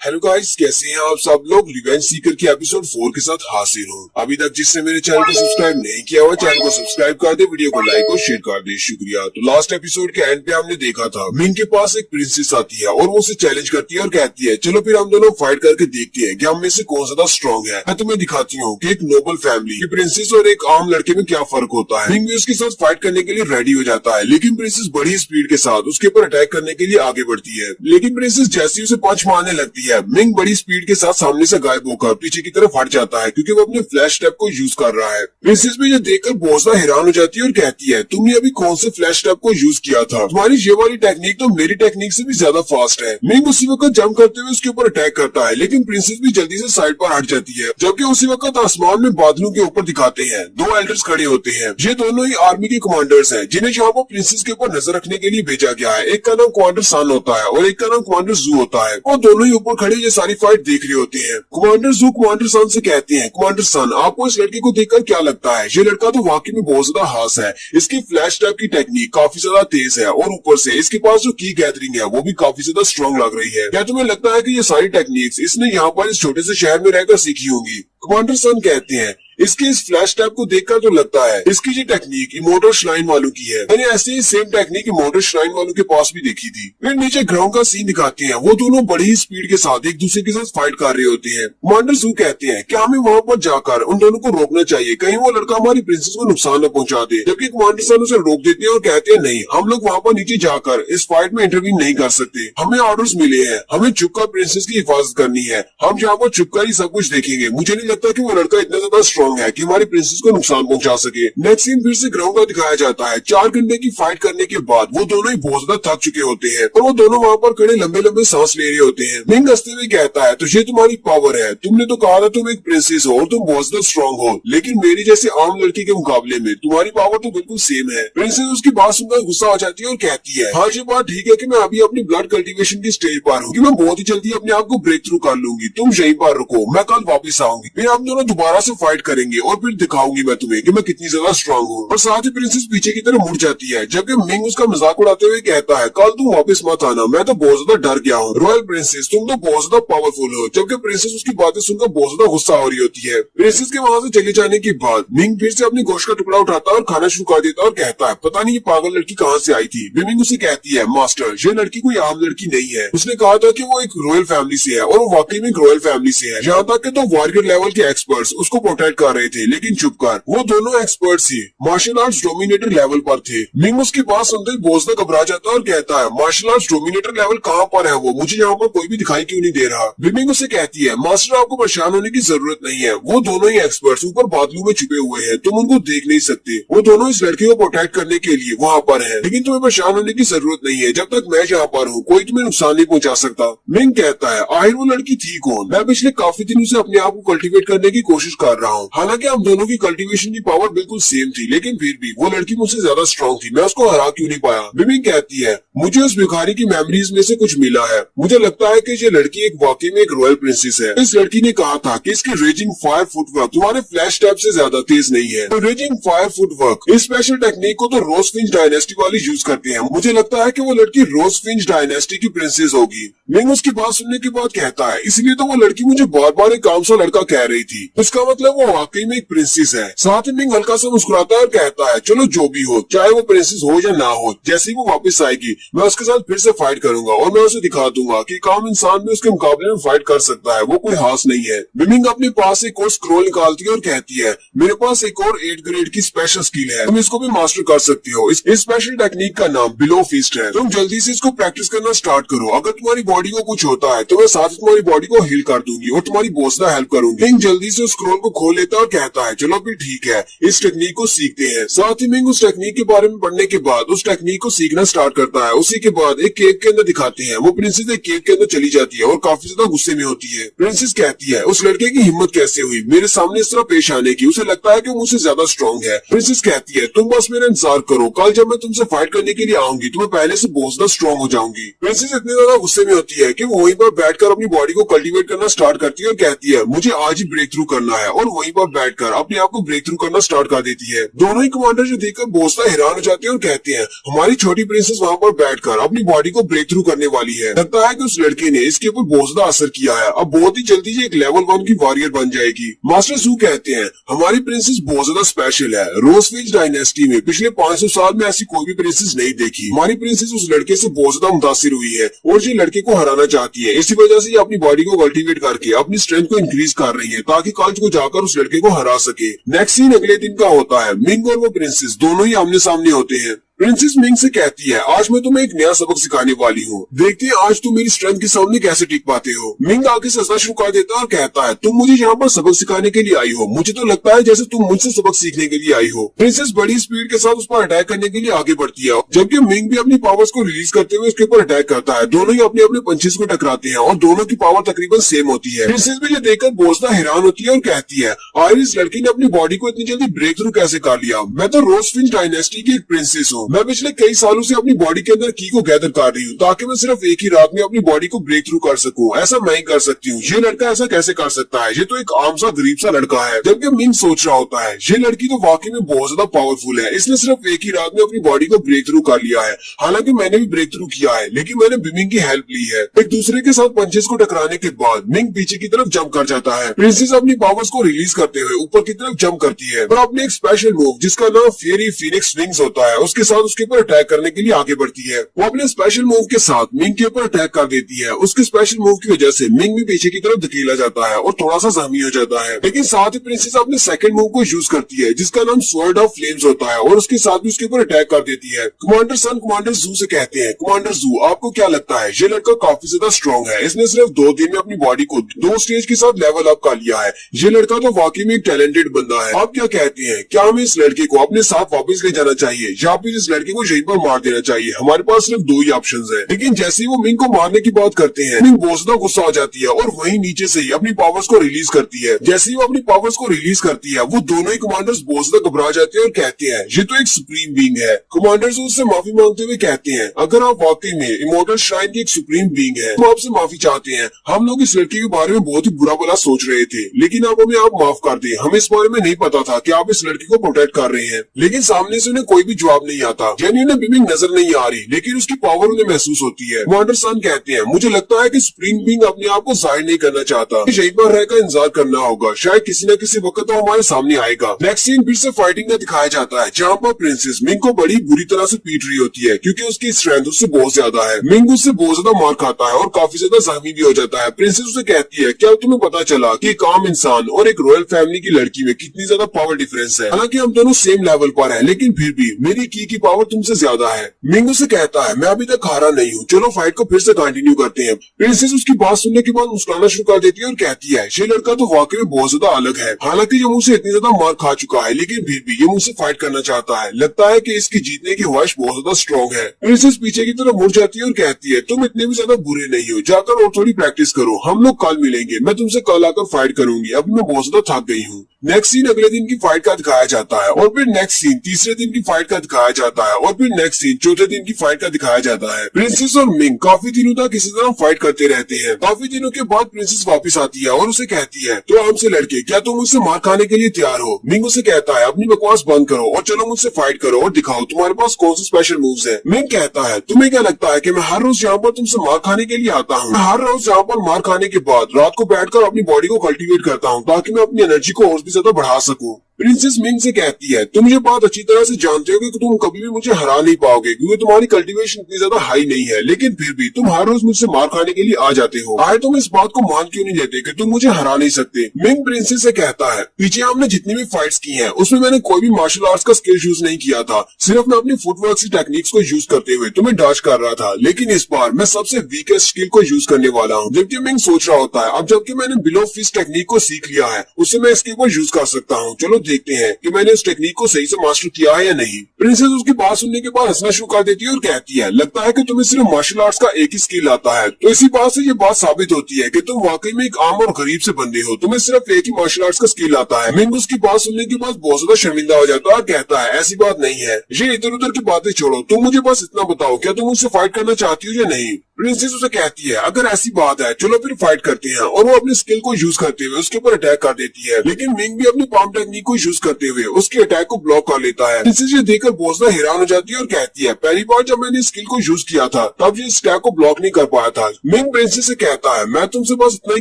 हेलो गाइस, कैसे हैं आप सब लोग। रिवेंज सीकर की एपिसोड 4 के साथ हाजिर हूँ। अभी तक जिसने मेरे चैनल को सब्सक्राइब नहीं किया हुआ, चैनल को सब्सक्राइब कर दे, वीडियो को लाइक और शेयर कर दे। शुक्रिया। तो लास्ट एपिसोड के एंड पे हमने देखा था मिंग के पास एक प्रिंसेस आती है और वो उसे चैलेंज करती है और कहती है, चलो फिर हम दोनों फाइट करके देखते हैं कि हम में से कौन ज्यादा स्ट्रॉन्ग है। मैं तुम्हें दिखाती हूँ कि एक नोबल फैमिली की प्रिंसेस और एक आम लड़के में क्या फर्क होता है। मिंग भी उसके साथ फाइट करने के लिए रेडी हो जाता है, लेकिन प्रिंसेस बड़ी स्पीड के साथ उसके ऊपर अटैक करने के लिए आगे बढ़ती है। लेकिन प्रिंसेस जैसे ही उसे पंच मारने लगती है, मिंग बड़ी स्पीड के साथ सामने से गायब होकर पीछे की तरफ हट जाता है क्योंकि वो अपने फ्लैश टैप को यूज कर रहा है। प्रिंसेस भी ये देखकर बहुत ज्यादा हैरान हो जाती है और कहती है, तुमने अभी कौन से फ्लैश टैप को यूज किया था? तुम्हारी ये वाली टेक्निक तो मेरी टेक्निक से भी ज्यादा फास्ट है। मिंग उसी वक्त जंप करते हुए उसके ऊपर अटैक करता है, लेकिन प्रिंसेस भी जल्दी से साइड पर हट जाती है। जबकि उसी वक्त आसमान में बादलों के ऊपर दिखाते हैं दो एल्डर्स खड़े होते हैं। ये दोनों ही आर्मी के कमांडर्स हैं जिन्हें यहाँ पर प्रिंसेस के ऊपर नजर रखने के लिए भेजा गया है। एक का नाम कमांडर सन होता है और एक का नाम कमांडर जू होता है। और दोनों ही ऊपर खड़े ये सारी फाइट देख रहे होते हैं। कमांडर जू कमांडर सन से कहते हैं, कमांडर सन आपको इस लड़के को देखकर क्या लगता है? ये लड़का तो वाकई में बहुत ज्यादा हास है। इसकी फ्लैश टैप की टेक्निक काफी ज्यादा तेज है और ऊपर से इसके पास जो की गैदरिंग है वो भी काफी ज्यादा स्ट्रॉन्ग लग रही है। क्या तुम्हें लगता है कि ये सारी टेक्निक्स इसने यहाँ पर इस छोटे से शहर में रहकर सीखी होंगी? कमांडर सन कहते हैं, इसके इस फ्लैश टैप को देखकर तो लगता है इसकी ये टेक्निक इमोर्टल श्राइन वालों की है। मैंने ऐसे ही सेम टेक्निक इमोर्टल श्राइन वालों के पास भी देखी थी। फिर नीचे ग्राउंड का सीन दिखाते हैं, वो दोनों बड़ी ही स्पीड के साथ एक दूसरे के साथ फाइट कर रहे होते हैं। कमांडर जू कहते हैं कि हमें वहाँ पर जाकर उन दोनों को रोकना चाहिए, कहीं वो लड़का हमारी प्रिंसेस को नुकसान न पहुंचा दे। जबकि कमांडर सन उसे रोक देते हैं और कहते हैं, नहीं, हम लोग वहाँ पर नीचे जाकर इस फाइट में इंटरवीन नहीं कर सकते। हमें ऑर्डर्स मिले हैं, हमें छुपकर प्रिंसेस की हिफाजत करनी है। हम यहाँ पर छुपकर ही सब कुछ देखेंगे। मुझे नहीं लगता कि वो लड़का इतना ज्यादा स्ट्रॉन्ग है कि हमारी को नुकसान पहुंचा सके। नेक्स्ट सीन फिर से ग्राउंड का दिखाया जाता है। 4 घंटे की फाइट करने के बाद वो दोनों ही बहुत ज्यादा थक चुके होते हैं और वो दोनों वहाँ पर खड़े लंबे लंबे सांस ले रहे होते हैं। मिंग हंसते हुए कहता है, तो ये तुम्हारी पावर है। तुमने तो कहा था तुम एक प्रिंसेस हो और तुम बहुत ज्यादा स्ट्रॉन्ग हो, लेकिन मेरी जैसे आम लड़की के मुकाबले में तुम्हारी पावर तो बिल्कुल सेम है। प्रिंसेस उसकी बात सुनकर गुस्सा हो जाती है और कहती है, हाँ ये बात ठीक है कि मैं अभी अपनी ब्लड कल्टीवेशन की स्टेज पर हूँ कि मैं बहुत ही जल्दी अपने आप को ब्रेक थ्रू कर लूंगी। तुम यहीं पर रुको, मैं कल वापस आऊंगी, फिर हम दोनों दोबारा से फाइट करेंगे और फिर दिखाऊंगी मैं तुम्हें कि मैं कितनी ज्यादा स्ट्रॉन्ग हूँ। और साथ ही प्रिंसेस पीछे की तरफ मुड़ जाती है, जबकि मिंग उसका मजाक उड़ाते हुए कहता है, कल तुम वापस मत आना, मैं तो बहुत ज्यादा डर गया हूँ। रॉयल प्रिंसेस तुम तो बहुत ज्यादा पावरफुल हो। जबकि प्रिंसेस उसकी बातें सुनकर बहुत ज्यादा गुस्सा हो रही होती है। प्रिंसेस के वहाँ से चले जाने के बाद मिंग फिर से अपनी गोश्त का टुकड़ा उठाता है और खाना शुरू कर देता है और कहता है, पता नहीं ये पागल लड़की कहाँ से आई थी। मिंग उसे कहती है, मास्टर ये लड़की कोई आम लड़की नहीं है। उसने कहा था कि वो एक रॉयल फैमिली से है और वो वाकई में एक रॉयल फैमिली से है। यहाँ तक कि तो वॉरियर लेवल के एक्सपर्ट्स उसको प्रोटेक्ट कर रहे थे, लेकिन चुप कर। वो दोनों एक्सपर्ट्स ही मार्शल आर्ट्स डोमिनेटर लेवल पर थे। मिंग उसकी बात सुनते ही बहुत ज्यादा घबरा जाता है और कहता है, मार्शल आर्ट्स डोमिनेटर लेवल कहाँ पर है वो? मुझे यहाँ पर कोई भी दिखाई क्यों नहीं दे रहा? मिंग उसे कहती है, मास्टर आपको परेशान होने की जरूरत नहीं है। वो दोनों ही एक्सपर्ट्स ऊपर बादलों में छुपे हुए हैं, तुम उनको देख नहीं सकते। वो दोनों इस लड़के को प्रोटेक्ट करने के लिए वहाँ पर है, लेकिन तुम्हें परेशान होने की जरूरत नहीं है। जब तक मैं यहाँ पर हूँ कोई तुम्हें नुकसान नहीं पहुँचा सकता। मिंग कहता है, आखिर वो लड़की थी कौन? मैं पिछले काफी दिनों से अपने आप को कल्टीवेट करने की कोशिश कर रहा हूँ। हालांकि हम दोनों की कल्टीवेशन की पावर बिल्कुल सेम थी, लेकिन फिर भी वो लड़की मुझसे ज्यादा स्ट्रॉन्ग थी। मैं उसको हरा क्यों नहीं पाया? मिंग कहती है, मुझे उस भिखारी की मेमोरीज में से कुछ मिला है। मुझे लगता है कि ये लड़की एक वाकई में एक रॉयल प्रिंसेस है। इस लड़की ने कहा था कि इसकी रेजिंग फायर फुटवर्क तुम्हारे फ्लैश टैप से ज्यादा तेज नहीं है। तो रेजिंग फायर फुटवर्क इस स्पेशल टेक्निक को तो रोजफिंच डायनेस्टी वाले यूज करते हैं। मुझे लगता है कि वो लड़की रोजफिंच डायनेस्टी की प्रिंसेस होगी। मिंग उसकी बात सुनने के बाद कहता है, इसलिए तो वो लड़की मुझे बार बार एक काम सा लड़का कह रही थी। इसका मतलब वो वाकई में एक प्रिंसेस है। साथ ही मिंग हल्का सा मुस्कुराता है और कहता है, चलो जो भी हो, चाहे वो प्रिंसेस हो या ना हो, जैसे ही वो वापस आएगी मैं उसके साथ फिर से फाइट करूंगा और मैं उसे दिखा दूंगा कि काम इंसान भी उसके मुकाबले में फाइट कर सकता है, वो कोई हास नहीं है। मिंग अपने पास एक और स्क्रॉल निकालती है और कहती है, मेरे पास एक और 8 ग्रेड की स्पेशल स्किल है, तुम इसको भी मास्टर कर सकती हो। इस स्पेशल टेक्निक का नाम बिलो फिस्ट है। तुम जल्दी से इसको प्रैक्टिस करना स्टार्ट करो। अगर तुम्हारी बॉडी को कुछ होता है तो मैं साथ ही तुम्हारी बॉडी को हील कर दूंगी और तुम्हारी बहुत ज्यादा हेल्प करूंगी। मिंग जल्दी से स्क्रॉल को खोल लेता है और कहता है चलो फिर ठीक है, इस टेक्निक को सीखते हैं। साथ ही मिंग उस टेक्निक के बारे में पढ़ने के बाद उस टेक्निक को सीखना स्टार्ट करता है। उसी के बाद एक केव के अंदर दिखाते हैं, वो प्रिंसेस एक केव के अंदर चली जाती है और काफी ज्यादा गुस्से में होती है। प्रिंसेस कहती है उस लड़के की हिम्मत कैसे हुई मेरे सामने इस तरह पेश आने की, उसे लगता है कि वो मुझसे ज्यादा स्ट्रॉन्ग है। प्रिंसेस कहती है तुम बस मेरा इंतजार करो, कल जब मैं तुमसे फाइट करने के लिए आऊंगी तो मैं पहले से बहुत ज्यादा स्ट्रॉन्ग हो जाऊंगी। प्रिंसेस इतनी ज्यादा गुस्से में होती है कि वो वहीं पर बैठकर अपनी बॉडी को कल्टीवेट करना स्टार्ट करती है और कहती है मुझे आज ही ब्रेक थ्रू करना है, और वहीं पर बैठकर अपने आप को ब्रेक थ्रू करना स्टार्ट कर देती है। दोनों ही कमांडर जो देखकर बहुत ज्यादा हैरान हो जाते हैं और कहते हैं हमारी छोटी प्रिंसेस वहाँ पर बैठकर अपनी बॉडी को ब्रेक थ्रू करने वाली है। लगता है कि उस लड़के ने इसके ऊपर बहुत ज्यादा असर किया है, अब बहुत ही जल्दी ये एक लेवल 1 की वॉरियर बन जाएगी। मास्टर सू कहते हैं हमारी प्रिंसेस बहुत ज्यादा स्पेशल है, रोजफील्ड डायनेस्टी में पिछले 500 साल में ऐसी कोई भी प्रिंसेस नहीं देखी। हमारी प्रिंसेस उस लड़के से बहुत ज्यादा मुतासिर हुई है और ये लड़के को हराना चाहती है, इसी वजह से ये अपनी बॉडी को कल्टीवेट करके अपनी स्ट्रेंथ को इंक्रीज कर रही है ताकि कल को जाकर उस लड़के को हरा सके। नेक्स्ट सीन अगले दिन का होता है, मिंग और वो प्रिंसेस दोनों ही आमने सामने होते हैं। प्रिंसेस मिंग से कहती है आज मैं तुम्हें एक नया सबक सिखाने वाली हूँ, देखते हैं आज तुम मेरी स्ट्रेंथ के सामने कैसे टिक पाते हो। मिंग आगे से हंसना शुरू कर देता है और कहता है तुम मुझे यहाँ पर सबक सिखाने के लिए आई हो, मुझे तो लगता है जैसे तुम मुझसे सबक सीखने के लिए आई हो। प्रिंसेस बड़ी स्पीड के साथ उस पर अटैक करने के लिए आगे बढ़ती है, जबकि मिंग भी अपनी पावर्स को रिलीज करते हुए उसके ऊपर अटैक करता है। दोनों ही अपने अपने पंचेस को टकराते हैं और दोनों की पावर तकरीबन सेम होती है। प्रिंसेस भी ये देखकर बहुत ज्यादा हैरान होती है और कहती है आखिर इस लड़की ने अपनी बॉडी को इतनी जल्दी ब्रेक थ्रू कैसे कर लिया, मैं तो रोजफील्ड डायनेस्टी की एक प्रिंसेस हूँ, मैं पिछले कई सालों से अपनी बॉडी के अंदर की को गैदर कर रही हूँ ताकि मैं सिर्फ एक ही रात में अपनी बॉडी को ब्रेक थ्रू कर सकूं, ऐसा मैं ही कर सकती हूँ, ये लड़का ऐसा कैसे कर सकता है, ये तो एक आम सा गरीब सा लड़का है। जबकि मिंग सोच रहा होता है ये लड़की तो वाकई में बहुत ज्यादा पावरफुल है, इसने सिर्फ एक ही रात में अपनी बॉडी को ब्रेक थ्रू कर लिया है, हालांकि मैंने भी ब्रेक थ्रू किया है लेकिन मैंने मिंग की हेल्प ली है। एक दूसरे के साथ पंचेस को टकराने के बाद मिंग पीछे की तरफ जंप कर जाता है। प्रिंसेस अपनी पावर्स को रिलीज करते हुए ऊपर की तरफ जंप करती है और अपने एक स्पेशल मूव जिसका नाम फेरी फीनिक्स विंग्स होता है उसके साथ उसके ऊपर अटैक करने के लिए आगे बढ़ती है। वो अपने स्पेशल मूव के साथ मिंग के ऊपर अटैक कर देती है। उसके स्पेशल मूव की वजह से मिंग भी पीछे की तरफ धकेला जाता है और थोड़ा सा जख्मी हो जाता है, लेकिन साथ ही प्रिंसेस अपने सेकंड मूव को यूज करती है जिसका नाम स्वर्ड ऑफ फ्लेम्स होता है और उसके साथ भी उसके ऊपर अटैक कर देती है। कमांडर सन कमांडर जू से कहते हैं कमांडर जू आपको क्या लगता है ये लड़का काफी ज्यादा स्ट्रॉन्ग है, इसने सिर्फ 2 दिन में अपनी बॉडी को 2 स्टेज के साथ लेवल अप कर लिया है, ये लड़का तो वाकई में एक टैलेंटेड बंदा है। आप क्या कहते हैं, क्या हमें इस लड़के को अपने साथ वापस ले जाना चाहिए या फिर इस लड़के को यहीं पर मार देना चाहिए? हमारे पास सिर्फ 2 ही ऑप्शंस है। लेकिन जैसे ही वो मिंग को मारने की बात करते हैं मिंग बहुत ज्यादा गुस्सा हो जाती है और वहीं नीचे से ही अपनी पावर्स को रिलीज करती है। जैसे ही वो अपनी पावर्स को रिलीज करती है वो दोनों ही कमांडर्स बहुत ज्यादा घबरा जाते हैं और कहते हैं ये तो एक सुप्रीम बीइंग है। कमांडर्स उससे माफी मांगते हुए कहते हैं अगर आप वाकई में इमॉर्टल श्राइन की एक सुप्रीम बीइंग है तो आपसे माफी चाहते हैं, हम लोग इस लड़के के बारे में बहुत ही बुरा भला सोच रहे थे लेकिन आप हमें आप माफ कर दें, हमें इस बारे में नहीं पता था कि आप इस लड़की को प्रोटेक्ट कर रहे हैं। लेकिन सामने से उन्हें कोई भी जवाब नहीं आता, यानी उन्हें बीइंग नजर नहीं आ रही लेकिन उसकी पावर उन्हें महसूस होती है। कमांडर सन कहते हैं मुझे लगता है कि स्प्रिंग बीइंग अपने आप को जाहिर नहीं करना चाहता, यहीं पर रहकर इंतजार करना होगा, शायद किसी न किसी वक्त तो हमारे सामने आएगा। नेक्स्ट सीन फिर से फाइटिंग का दिखाया जाता है जहाँ पर प्रिंसेस मिंग को बड़ी बुरी तरह से पीट रही होती है क्योंकि उसकी स्ट्रेंथ उससे बहुत ज्यादा है। मिंग उससे बहुत ज्यादा मार खाता है और काफी ज्यादा जख्मी भी हो जाता है। प्रिंसेस उसे कहती है क्या तुम्हें पता चला कि एक आम इंसान और एक रॉयल फैमिली की लड़की में कितनी ज्यादा पावर डिफरेंस है, हालांकि हम दोनों सेम लेवल पर हैं लेकिन फिर भी मेरी की पावर तुमसे ज्यादा है। मिंग उसे कहता है मैं अभी तक हारा नहीं हूँ, चलो फाइट को फिर से कंटिन्यू करते हैं। प्रिंसेस उसकी बात सुनने के बाद मुस्कुराना शुरू कर देती है और कहती है ये लड़का तो वाकई में बहुत ज्यादा अलग है, हालांकि ये मुझसे इतनी ज्यादा मार खा चुका है लेकिन फिर भी ये मुझसे फाइट करना चाहता है, लगता है कि इसकी जीतने की ख्वाहिश बहुत ज्यादा स्ट्रॉन्ग है। प्रिंसेस पीछे की तरफ मुड़ जाती है और कहती है तुम इतने भी ज्यादा बुरे नहीं हो, जाकर और थोड़ी प्रैक्टिस करो, हम लोग कल मिलेंगे, मैं तुमसे कल आकर फाइट करूंगी, अभी मैं बहुत ज्यादा थक गई हूँ। नेक्स्ट सीन अगले दिन की फाइट का दिखाया जाता है और फिर नेक्स्ट सीन तीसरे दिन की फाइट का दिखाया जाता है और फिर नेक्स्ट सीन चौथे दिन की फाइट का दिखाया जाता है। प्रिंसेस और मिंग काफी दिनों तक इसी तरह फाइट करते रहते हैं। काफी दिनों के बाद प्रिंसेस वापस आती है और उसे कहती है तो हमसे लड़के क्या तुम मुझसे मार खाने के लिए तैयार हो? मिंग उसे कहता है अपनी बकवास बंद करो और चलो मुझसे फाइट करो और दिखाओ तुम्हारे पास कौन से स्पेशल मूव्स है। मिंग कहता है तुम्हें क्या लगता है कि मैं हर रोज यहाँ पर तुमसे मार खाने के लिए आता हूँ? मैं हर रोज यहाँ पर मार खाने के बाद रात को बैठकर अपनी बॉडी को कल्टीवेट करता हूँ ताकि मैं अपनी एनर्जी को और भी ज्यादा बढ़ा सकूँ। प्रिंसेस मिंग से कहती है तुम ये बात अच्छी तरह से जानते हो कि तुम कभी भी मुझे हरा नहीं पाओगे क्योंकि तुम्हारी कल्टीवेशन इतनी ज्यादा हाई नहीं है, लेकिन फिर भी तुम हर रोज मुझसे मार खाने के लिए आ जाते हो। आए तुम इस बात को मान क्यों नहीं लेते कि तुम मुझे हरा नहीं सकते। मिंग प्रिंसेस से कहता है पीछे हमने जितनी भी फाइट्स की हैं उसमें मैंने कोई भी मार्शल आर्ट्स का स्किल यूज नहीं किया था, सिर्फ मैं अपनी फुटवर्क की टेक्निक्स को यूज करते हुए तुम्हें डॉज कर रहा था, लेकिन इस बार मैं सबसे वीकेस्ट स्किल को यूज करने वाला हूँ। जबकि मिंग सोच रहा होता है अब जबकि मैंने बिलो फिस्ट टेक्निक को सीख लिया है उससे मैं इसके ऊपर यूज कर सकता हूँ, चलो देखते हैं कि मैंने उस टेक्निक को सही से मास्टर किया है या नहीं। प्रिंसेस उसकी बात सुनने के बाद हंसना शुरू कर देती है और कहती है लगता है कि तुम्हें सिर्फ मार्शल आर्ट्स का एक ही स्किल आता है, तो इसी बात से ये बात साबित होती है कि तुम वाकई में एक आम और गरीब से बंदे हो, तुम्हें सिर्फ एक ही मार्शल आर्ट्स का स्किल आता है। मिंग उसकी बात सुनने के बाद बहुत ज्यादा शर्मिंदा हो जाता है और कहता है ऐसी बात नहीं है, ये इधर उधर की बातें छोड़ो, तुम मुझे बस इतना बताओ क्या तुम मुझसे फाइट करना चाहती हो या नहीं। प्रिंसेस उसे कहती है अगर ऐसी बात है चलो फिर फाइट करते हैं, और वो अपनी स्किल को यूज करते हुए उसके ऊपर अटैक कर देती है, लेकिन मिंग भी अपनी पाम टेक्निक को यूज करते हुए उसके अटैक को ब्लॉक कर लेता है। प्रिंसेस ये देखकर बहुत ज्यादा हैरान हो जाती है और कहती है पहली बार जब मैंने स्किल को यूज किया था तब ये इस अटैक को ब्लॉक नहीं कर पाया था। मिंग प्रिंसेस से कहता है मैं तुमसे बस इतना ही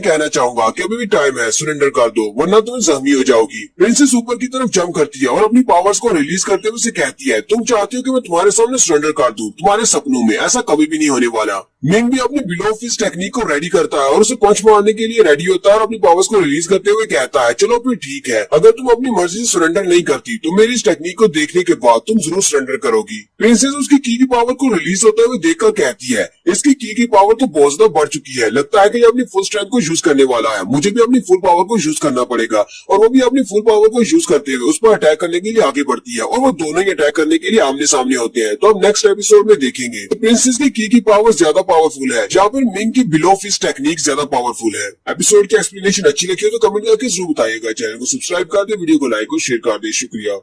कहना चाहूंगा कि अभी भी टाइम है, सरेंडर कर दो वरना तुम जख्मी हो जाओगी। प्रिंसेस ऊपर की तरफ जंप करती है और अपनी पावर्स को रिलीज करते हुए कहती है तुम चाहती हो कि मैं तुम्हारे सामने सरेंडर कर दूं, तुम्हारे सपनों में, ऐसा कभी भी नहीं होने वाला। मिंग भी अपनी बिलो फिस्ट टेक्निक को रेडी करता है और उसे पंच मारने के लिए रेडी होता है और अपनी पावर्स को रिलीज करते हुए कहता है चलो फिर ठीक है, अगर तुम अपनी मर्जी से सरेंडर नहीं करती तो मेरी इस टेक्निक को देखने के बाद तुम जरूर सरेंडर करोगी। प्रिंसेस उसकी की पावर को रिलीज होते हुए देखकर कहती है इसकी की पावर तो बहुत ज्यादा बढ़ चुकी है, लगता है कि ये अपनी फुल स्ट्रेंथ को यूज करने वाला है, मुझे भी अपनी फुल पावर को यूज करना पड़ेगा। और वो भी अपनी फुल पावर को यूज करते हुए उस पर अटैक करने के लिए आगे बढ़ती है और वो दोनों ही अटैक करने के लिए आमने सामने होते हैं। तो अब नेक्स्ट एपिसोड में देखेंगे प्रिंसेस की पावर ज्यादा पावरफुल है या फिर मिंग की बिलो फिस्ट टेक्निक ज्यादा पावरफुल है। एपिसोड की एक्सप्लेनेशन अच्छी लगी हो तो कमेंट करके जरूर बताइएगा। चैनल को सब्सक्राइब कर दे, वीडियो को लाइक और शेयर कर दे। शुक्रिया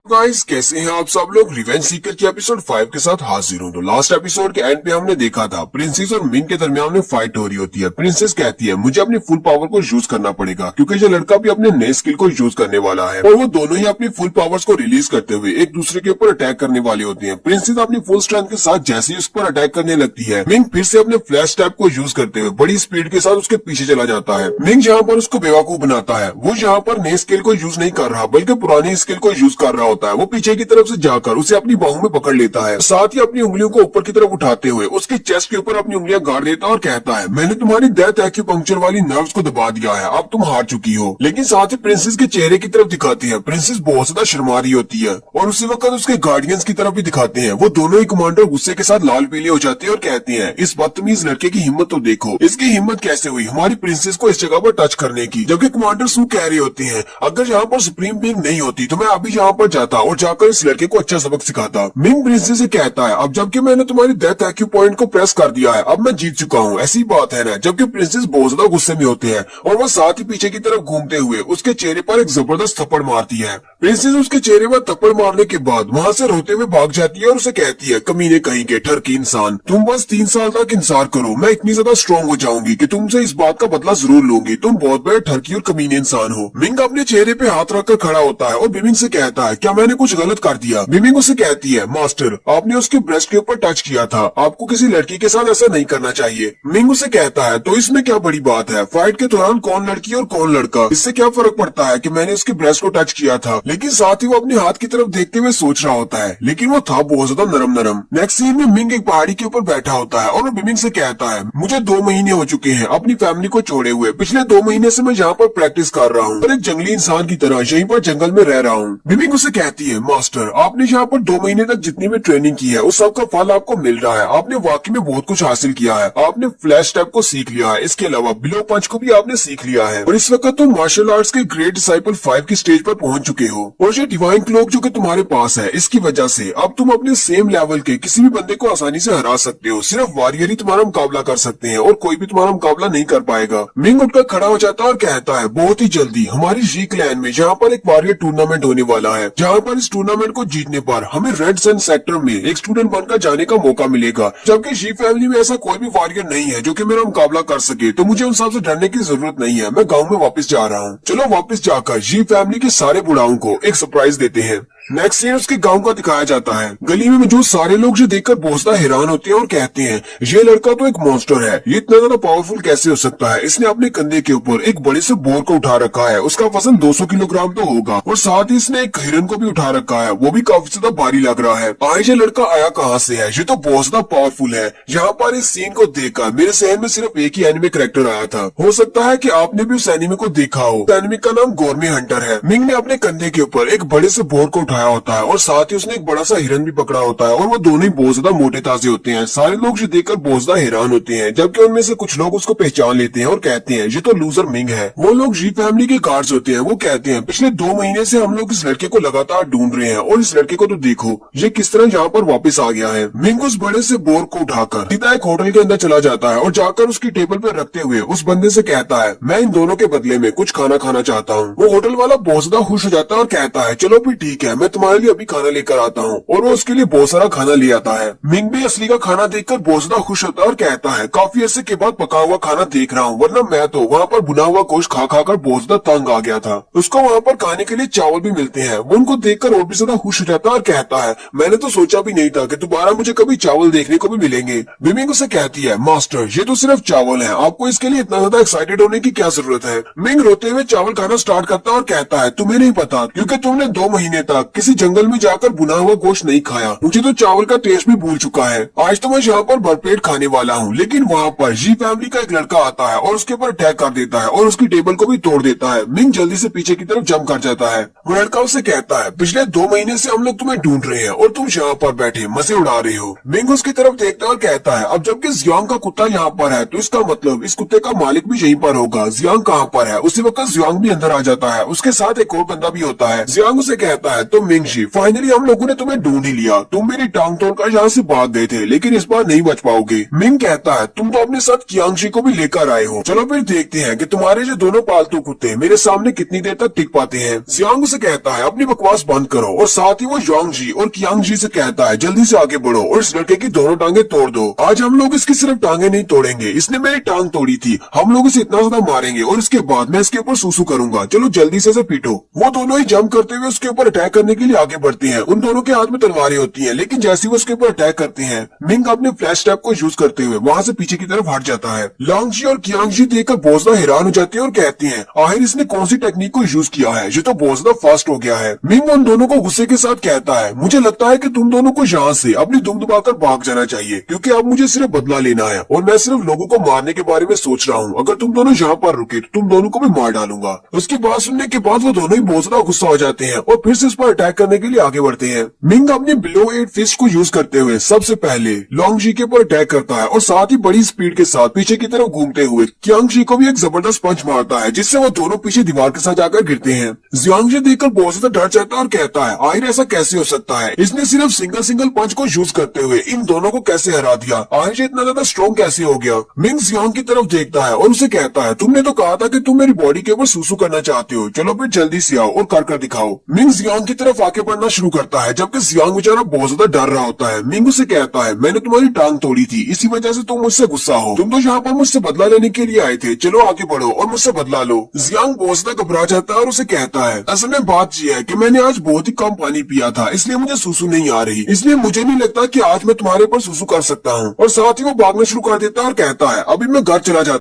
गाइस, कैसे हैं आप सब लोग। रिवेंज सीकर के एपिसोड 5 के साथ हाजिर हूं। तो लास्ट एपिसोड के एंड पे हमने देखा था प्रिंसेस और मिंग के दरमियान में फाइट हो रही होती है। प्रिंसेस कहती है मुझे अपनी फुल पावर को यूज करना पड़ेगा क्योंकि ये लड़का भी अपने नए स्किल को यूज करने वाला है, और वो दोनों ही अपनी फुल पावर्स को रिलीज करते हुए एक दूसरे के ऊपर अटैक करने वाले होते हैं। प्रिंसेस अपनी फुल स्ट्रेंथ के साथ जैसे ही उस पर अटैक करने लगती है, मिंग फिर से अपने फ्लैश टैप को यूज करते हुए बड़ी स्पीड के साथ उसके पीछे चला जाता है। मिंग जहाँ पर उसको बेवकूफ बनाता है, वो यहाँ पर नए स्किल को यूज नहीं कर रहा बल्कि पुरानी स्किल को यूज कर रहा होता है। वो पीछे की तरफ से जाकर उसे अपनी बाहों में पकड़ लेता है, साथ ही अपनी उंगलियों को ऊपर की तरफ उठाते हुए उसकी चेस्ट के ऊपर अपनी उंगलियां गाड़ देता है और कहता है मैंने तुम्हारी डेथ एक्यूपंक्चर वाली नर्व्स को दबा दिया है, अब तुम हार चुकी हो। लेकिन साथ ही प्रिंसेस के चेहरे की तरफ दिखाती है। प्रिंसेस बहुत ज्यादा शर्मा रही होती है और उसी वक्त उसके गार्डियंस की तरफ भी दिखाते हैं। वो दोनों ही कमांडर गुस्से के साथ लाल पीले हो जाते हैं और कहते हैं इस बदतमीज लड़के की हिम्मत तो देखो, इसकी हिम्मत कैसे हुई हमारी प्रिंसेस को इस जगह पर टच करने की। जबकि कमांडर सू कह रहे होते हैं अगर यहाँ पर सुप्रीम बीइंग नहीं होती तो मैं अभी यहाँ पर जाता और जाकर इस लड़के को अच्छा सबक सिखाता। मिंग प्रिंसेस से कहता है अब जबकि मैंने तुम्हारी डेथ एक्यू पॉइंट को प्रेस कर दिया है अब मैं जीत चुका हूँ, ऐसी बात है ना। जबकि प्रिंसेस बहुत ज्यादा गुस्से में होते हैं और वो साथ ही पीछे की तरफ घूमते हुए उसके चेहरे पर एक जबरदस्त थप्पड़ मारती है। प्रिंसेस उसके चेहरे पर थप्पड़ मारने के बाद वहाँ से रोते हुए भाग जाती है और उसे कहती है कमीने कहीं के ठरकी इंसान, तुम बस 3 साल तक इंतजार करो, मैं इतनी ज्यादा स्ट्रॉन्ग हो जाऊंगी कि तुमसे इस बात का बदला जरूर लूंगी, तुम बहुत बड़े ठरकी और कमीने इंसान हो। मिंग अपने चेहरे पे हाथ रखकर खड़ा होता है और बिमिंग से कहता है क्या मैंने कुछ गलत कर दिया। बिमिंग उसे कहती है मास्टर आपने उसके ब्रेस्ट के ऊपर टच किया था, आपको किसी लड़की के साथ ऐसा नहीं करना चाहिए। मिंग उसे कहता है तो इसमें क्या बड़ी बात है, फाइट के दौरान कौन लड़की और कौन लड़का, इससे क्या फर्क पड़ता है कि मैंने उसके ब्रेस्ट को टच किया था। लेकिन साथ ही वो अपने हाथ की तरफ देखते हुए सोच रहा होता है, लेकिन वो था बहुत ज्यादा नरम। नेक्स्ट सीन में मिंग एक पहाड़ी के ऊपर बैठा होता है और वो बिमिंग से कहता है मुझे 2 महीने हो चुके हैं अपनी फैमिली को छोड़े हुए, पिछले 2 महीने से मैं यहाँ पर प्रैक्टिस कर रहा हूँ और एक जंगली इंसान की तरह यहीं पर जंगल में रह रहा हूँ। बिमिंग उसे कहती है मास्टर आपने यहाँ पर 2 महीने तक जितनी भी ट्रेनिंग की है उस सब का फल आपको मिल रहा है, आपने वाकई में बहुत कुछ हासिल किया है, आपने फ्लैश टैप को सीख लिया है, इसके अलावा बिलो पंच को भी आपने सीख लिया है और इस वक्त तुम मार्शल आर्ट्स के ग्रेट डिसाइपल 5 की स्टेज पर पहुंच चुके हो। और ये डिवाइन क्लॉक जो कि तुम्हारे पास है इसकी वजह से अब तुम अपने सेम लेवल के किसी भी बंदे को आसानी से हरा सकते हो, सिर्फ वॉरियर ही तुम्हारा मुकाबला कर सकते हैं और कोई भी तुम्हारा मुकाबला नहीं कर पाएगा। मिंग उठकर खड़ा हो जाता है और कहता है बहुत ही जल्दी हमारी जी क्लैन में यहाँ पर एक वॉरियर टूर्नामेंट होने वाला है, जहाँ पर इस टूर्नामेंट को जीतने पर हमें रेड सन सेक्टर में एक स्टूडेंट बनकर जाने का मौका मिलेगा। जबकि जी फैमिली में ऐसा कोई भी वॉरियर नहीं है जो कि मेरा मुकाबला कर सके, तो मुझे उन सबसे डरने की जरूरत नहीं है, मैं गांव में वापस जा रहा हूँ। चलो वापस जाकर जी फैमिली के सारे बुढ़ाओं को एक सरप्राइज देते हैं। नेक्स्ट सीन उसके गांव का दिखाया जाता है। गली में मौजूद सारे लोग जो देखकर बहुत ज्यादा हैरान होते हैं और कहते हैं ये लड़का तो एक मॉन्स्टर है, ये इतना ज्यादा पावरफुल कैसे हो सकता है। इसने अपने कंधे के ऊपर एक बड़े से बोर को उठा रखा है, उसका वजन 200 किलोग्राम तो होगा, और साथ ही इसने एक हिरन को भी उठा रखा है, वो भी काफी ज्यादा भारी लग रहा है। आज ये लड़का आया कहाँ से है, ये तो बहुत ज्यादा पावरफुल है। यहाँ पर इस सीन को देखकर मेरे जहन में सिर्फ एक ही एनिमे कैरेक्टर आया था। हो सकता है कि आपने भी उस एनिमे को देखा हो। एनिमे का नाम गोरमे हंटर है। मिंग ने अपने कंधे के ऊपर एक बड़े से बोर को उठाया होता है और साथ ही उसने एक बड़ा सा हिरन भी पकड़ा होता है, और वो दोनों ही बहुत ज्यादा मोटे ताजे होते हैं। सारे लोग जो देखकर बहुत ज्यादा हैरान होते हैं, जबकि उनमें से कुछ लोग उसको पहचान लेते हैं और कहते हैं ये तो लूजर मिंग है। वो लोग जी फैमिली के गार्ड्स होते हैं। वो कहते हैं पिछले 2 महीने से हम लोग इस लड़के को लगातार ढूंढ रहे हैं, और इस लड़के को तो देखो ये किस तरह यहाँ पर वापस आ गया है। मिंग उस बड़े से बोर को उठाकर सीधा एक होटल के अंदर चला जाता है और जाकर उसकी टेबल पर रखते हुए उस बंदे से कहता है मैं इन दोनों के बदले में कुछ खाना खाना चाहता हूँ। वो होटल वाला बहुत ज्यादा खुश हो जाता है और कहता है चलो भी ठीक है, मैं तुम्हारे लिए अभी खाना लेकर आता हूँ, और वो उसके लिए बहुत सारा खाना ले आता है। मिंग भी असली का खाना देखकर बहुत ज्यादा खुश होता है और कहता है काफी अर्से के बाद पका हुआ खाना देख रहा हूँ, वरना मैं तो वहाँ पर बुना हुआ गोश्त खा खा कर बहुत ज्यादा तंग आ गया था। उसको वहाँ पर खाने के लिए चावल भी मिलते हैं। वो उनको देखकर और भी ज्यादा खुश हो जाता है और कहता है मैंने तो सोचा भी नहीं था कि दोबारा मुझे कभी चावल देखने को भी मिलेंगे। मिंग उसे कहती है मास्टर ये तो सिर्फ चावल है, आपको इसके लिए इतना ज्यादा एक्साइटेड होने की क्या जरूरत है। मिंग रोते हुए चावल खाना स्टार्ट करता है और कहता है तुम्हें नहीं पता, क्योंकि तुमने 2 महीने तक किसी जंगल में जाकर बुना हुआ गोश्त नहीं खाया। मुझे तो चावल का टेस्ट भी भूल चुका है। आज तो मैं यहाँ पर भरपेट खाने वाला हूँ। लेकिन वहाँ पर जी फैमिली का एक लड़का आता है और उसके ऊपर अटैक कर देता है और उसकी टेबल को भी तोड़ देता है। मिंग जल्दी से पीछे की तरफ जंप कर जाता है। वो लड़का उसे कहता है पिछले 2 महीने से हम लोग तुम्हें ढूंढ रहे हैं और तुम यहाँ पर बैठे मजे उड़ा रहे हो। मिंग उसकी तरफ देखता है और कहता है अब जबकि जियांग का कुत्ता यहाँ पर है तो इसका मतलब इस कुत्ते का मालिक भी यहीं पर होगा। जियांग कहाँ पर है? उसी वक्त जियांग भी अंदर आ जाता है। उसके साथ एक और बंदा भी होता है। जियांग उसे कहता है तो मिंग जी फाइनली हम लोगों ने तुम्हें ढूंढ ही लिया। तुम मेरी टांग तोड़कर यहाँ से भाग गए थे, लेकिन इस बार नहीं बच पाओगे। मिंग कहता है तुम तो अपने साथ कियांग जी को भी लेकर आए हो। चलो फिर देखते हैं कि तुम्हारे जो दोनों पालतू कुत्ते मेरे सामने कितनी देर तक टिक पाते हैं। जियांग उसे कहता है अपनी बकवास बंद करो, और साथ ही वो यांग जी और कियांग जी से कहता है जल्दी से आगे बढ़ो और इस लड़के की दोनों टांगे तोड़ दो। आज हम लोग इसकी सिर्फ टांगे नहीं तोड़ेंगे, इसने मेरी टांग तोड़ी थी। हम लोग इसे इतना ज्यादा मारेंगे और इसके बाद मैं इसके ऊपर सूसू करूंगा। चलो जल्दी से पीटो। वो दोनों ही जंप करते हुए उसके ऊपर अटैक करने के लिए आगे बढ़ते हैं। उन दोनों के हाथ में तलवारें होती हैं, लेकिन जैसे वो उसके ऊपर अटैक करते हैं मिंग अपने फ्लैश टैप को यूज करते हुए वहाँ से पीछे की तरफ हट जाता है। यांग जी और कियांग जी देखकर बहुत ज्यादा हैरान हो जाते हैं और कहते हैं आखिर इसने कौन सी टेक्निक को यूज किया है, ये तो बहुत ज्यादा फास्ट हो गया है। मिंग उन दोनों को गुस्से के साथ कहता है मुझे लगता है कि तुम दोनों को यहाँ से अपनी दुम दबाकर भाग जाना चाहिए, क्योंकि अब मुझे सिर्फ बदला लेना है और मैं सिर्फ लोगों को मारने के बारे में सोच रहा हूँ। अगर तुम दोनों यहाँ पर रुके तो तुम दोनों को भी मार डालूंगा। उसकी बात सुनने के बाद वो दोनों ही बहुत ज्यादा गुस्सा हो जाते हैं और फिर से उस पर अटैक करने के लिए आगे बढ़ते हैं। मिंग अपनी बिलो 8 फिस्ट को यूज करते हुए सबसे पहले लॉन्ग जी के ऊपर अटैक करता है और साथ ही बड़ी स्पीड के साथ पीछे की तरफ घूमते हुए कियांग जी को भी एक जबरदस्त पंच मारता है, जिससे वो दोनों पीछे दीवार के साथ जाकर गिरते हैं। जियांग जी देखकर बहुत ज्यादा डर जाता है और कहता है आखिर ऐसा कैसे हो सकता है, इसने सिर्फ सिंगल पंच को यूज करते हुए इन दोनों को कैसे हरा दिया, आखिर इतना ज्यादा स्ट्रॉन्ग कैसे हो गया। मिंग जियांग की तरफ देखता है और उसे कहता है तुमने तो कहा था कि तुम मेरी बॉडी के ऊपर सूसू करना चाहते हो, चलो फिर जल्दी से आओ और कर दिखाओ। मिंग जियांग की तरफ आगे बढ़ना शुरू करता है, जबकि जियांग बेचारा बहुत ज्यादा डर रहा होता है। मिंग उसे कहता है मैंने तुम्हारी टांग तोड़ी थी, इसी वजह से तुम मुझसे गुस्सा हो। तुम तो यहाँ पर मुझसे बदला लेने के लिए आए थे, चलो आगे बढ़ो और मुझसे बदला लो। जियांग बहुत ज्यादा घबरा जाता है और उसे कहता है असल में बात यह है कि मैंने आज बहुत ही कम पानी पिया था, इसलिए मुझे सूसू नहीं आ रही, इसलिए मुझे नहीं लगता कि आज मैं तुम्हारे ऊपर सूसू कर सकता हूँ। और साथ ही वो भागना शुरू कर देता है और कहता है अभी मैं घर चला जाता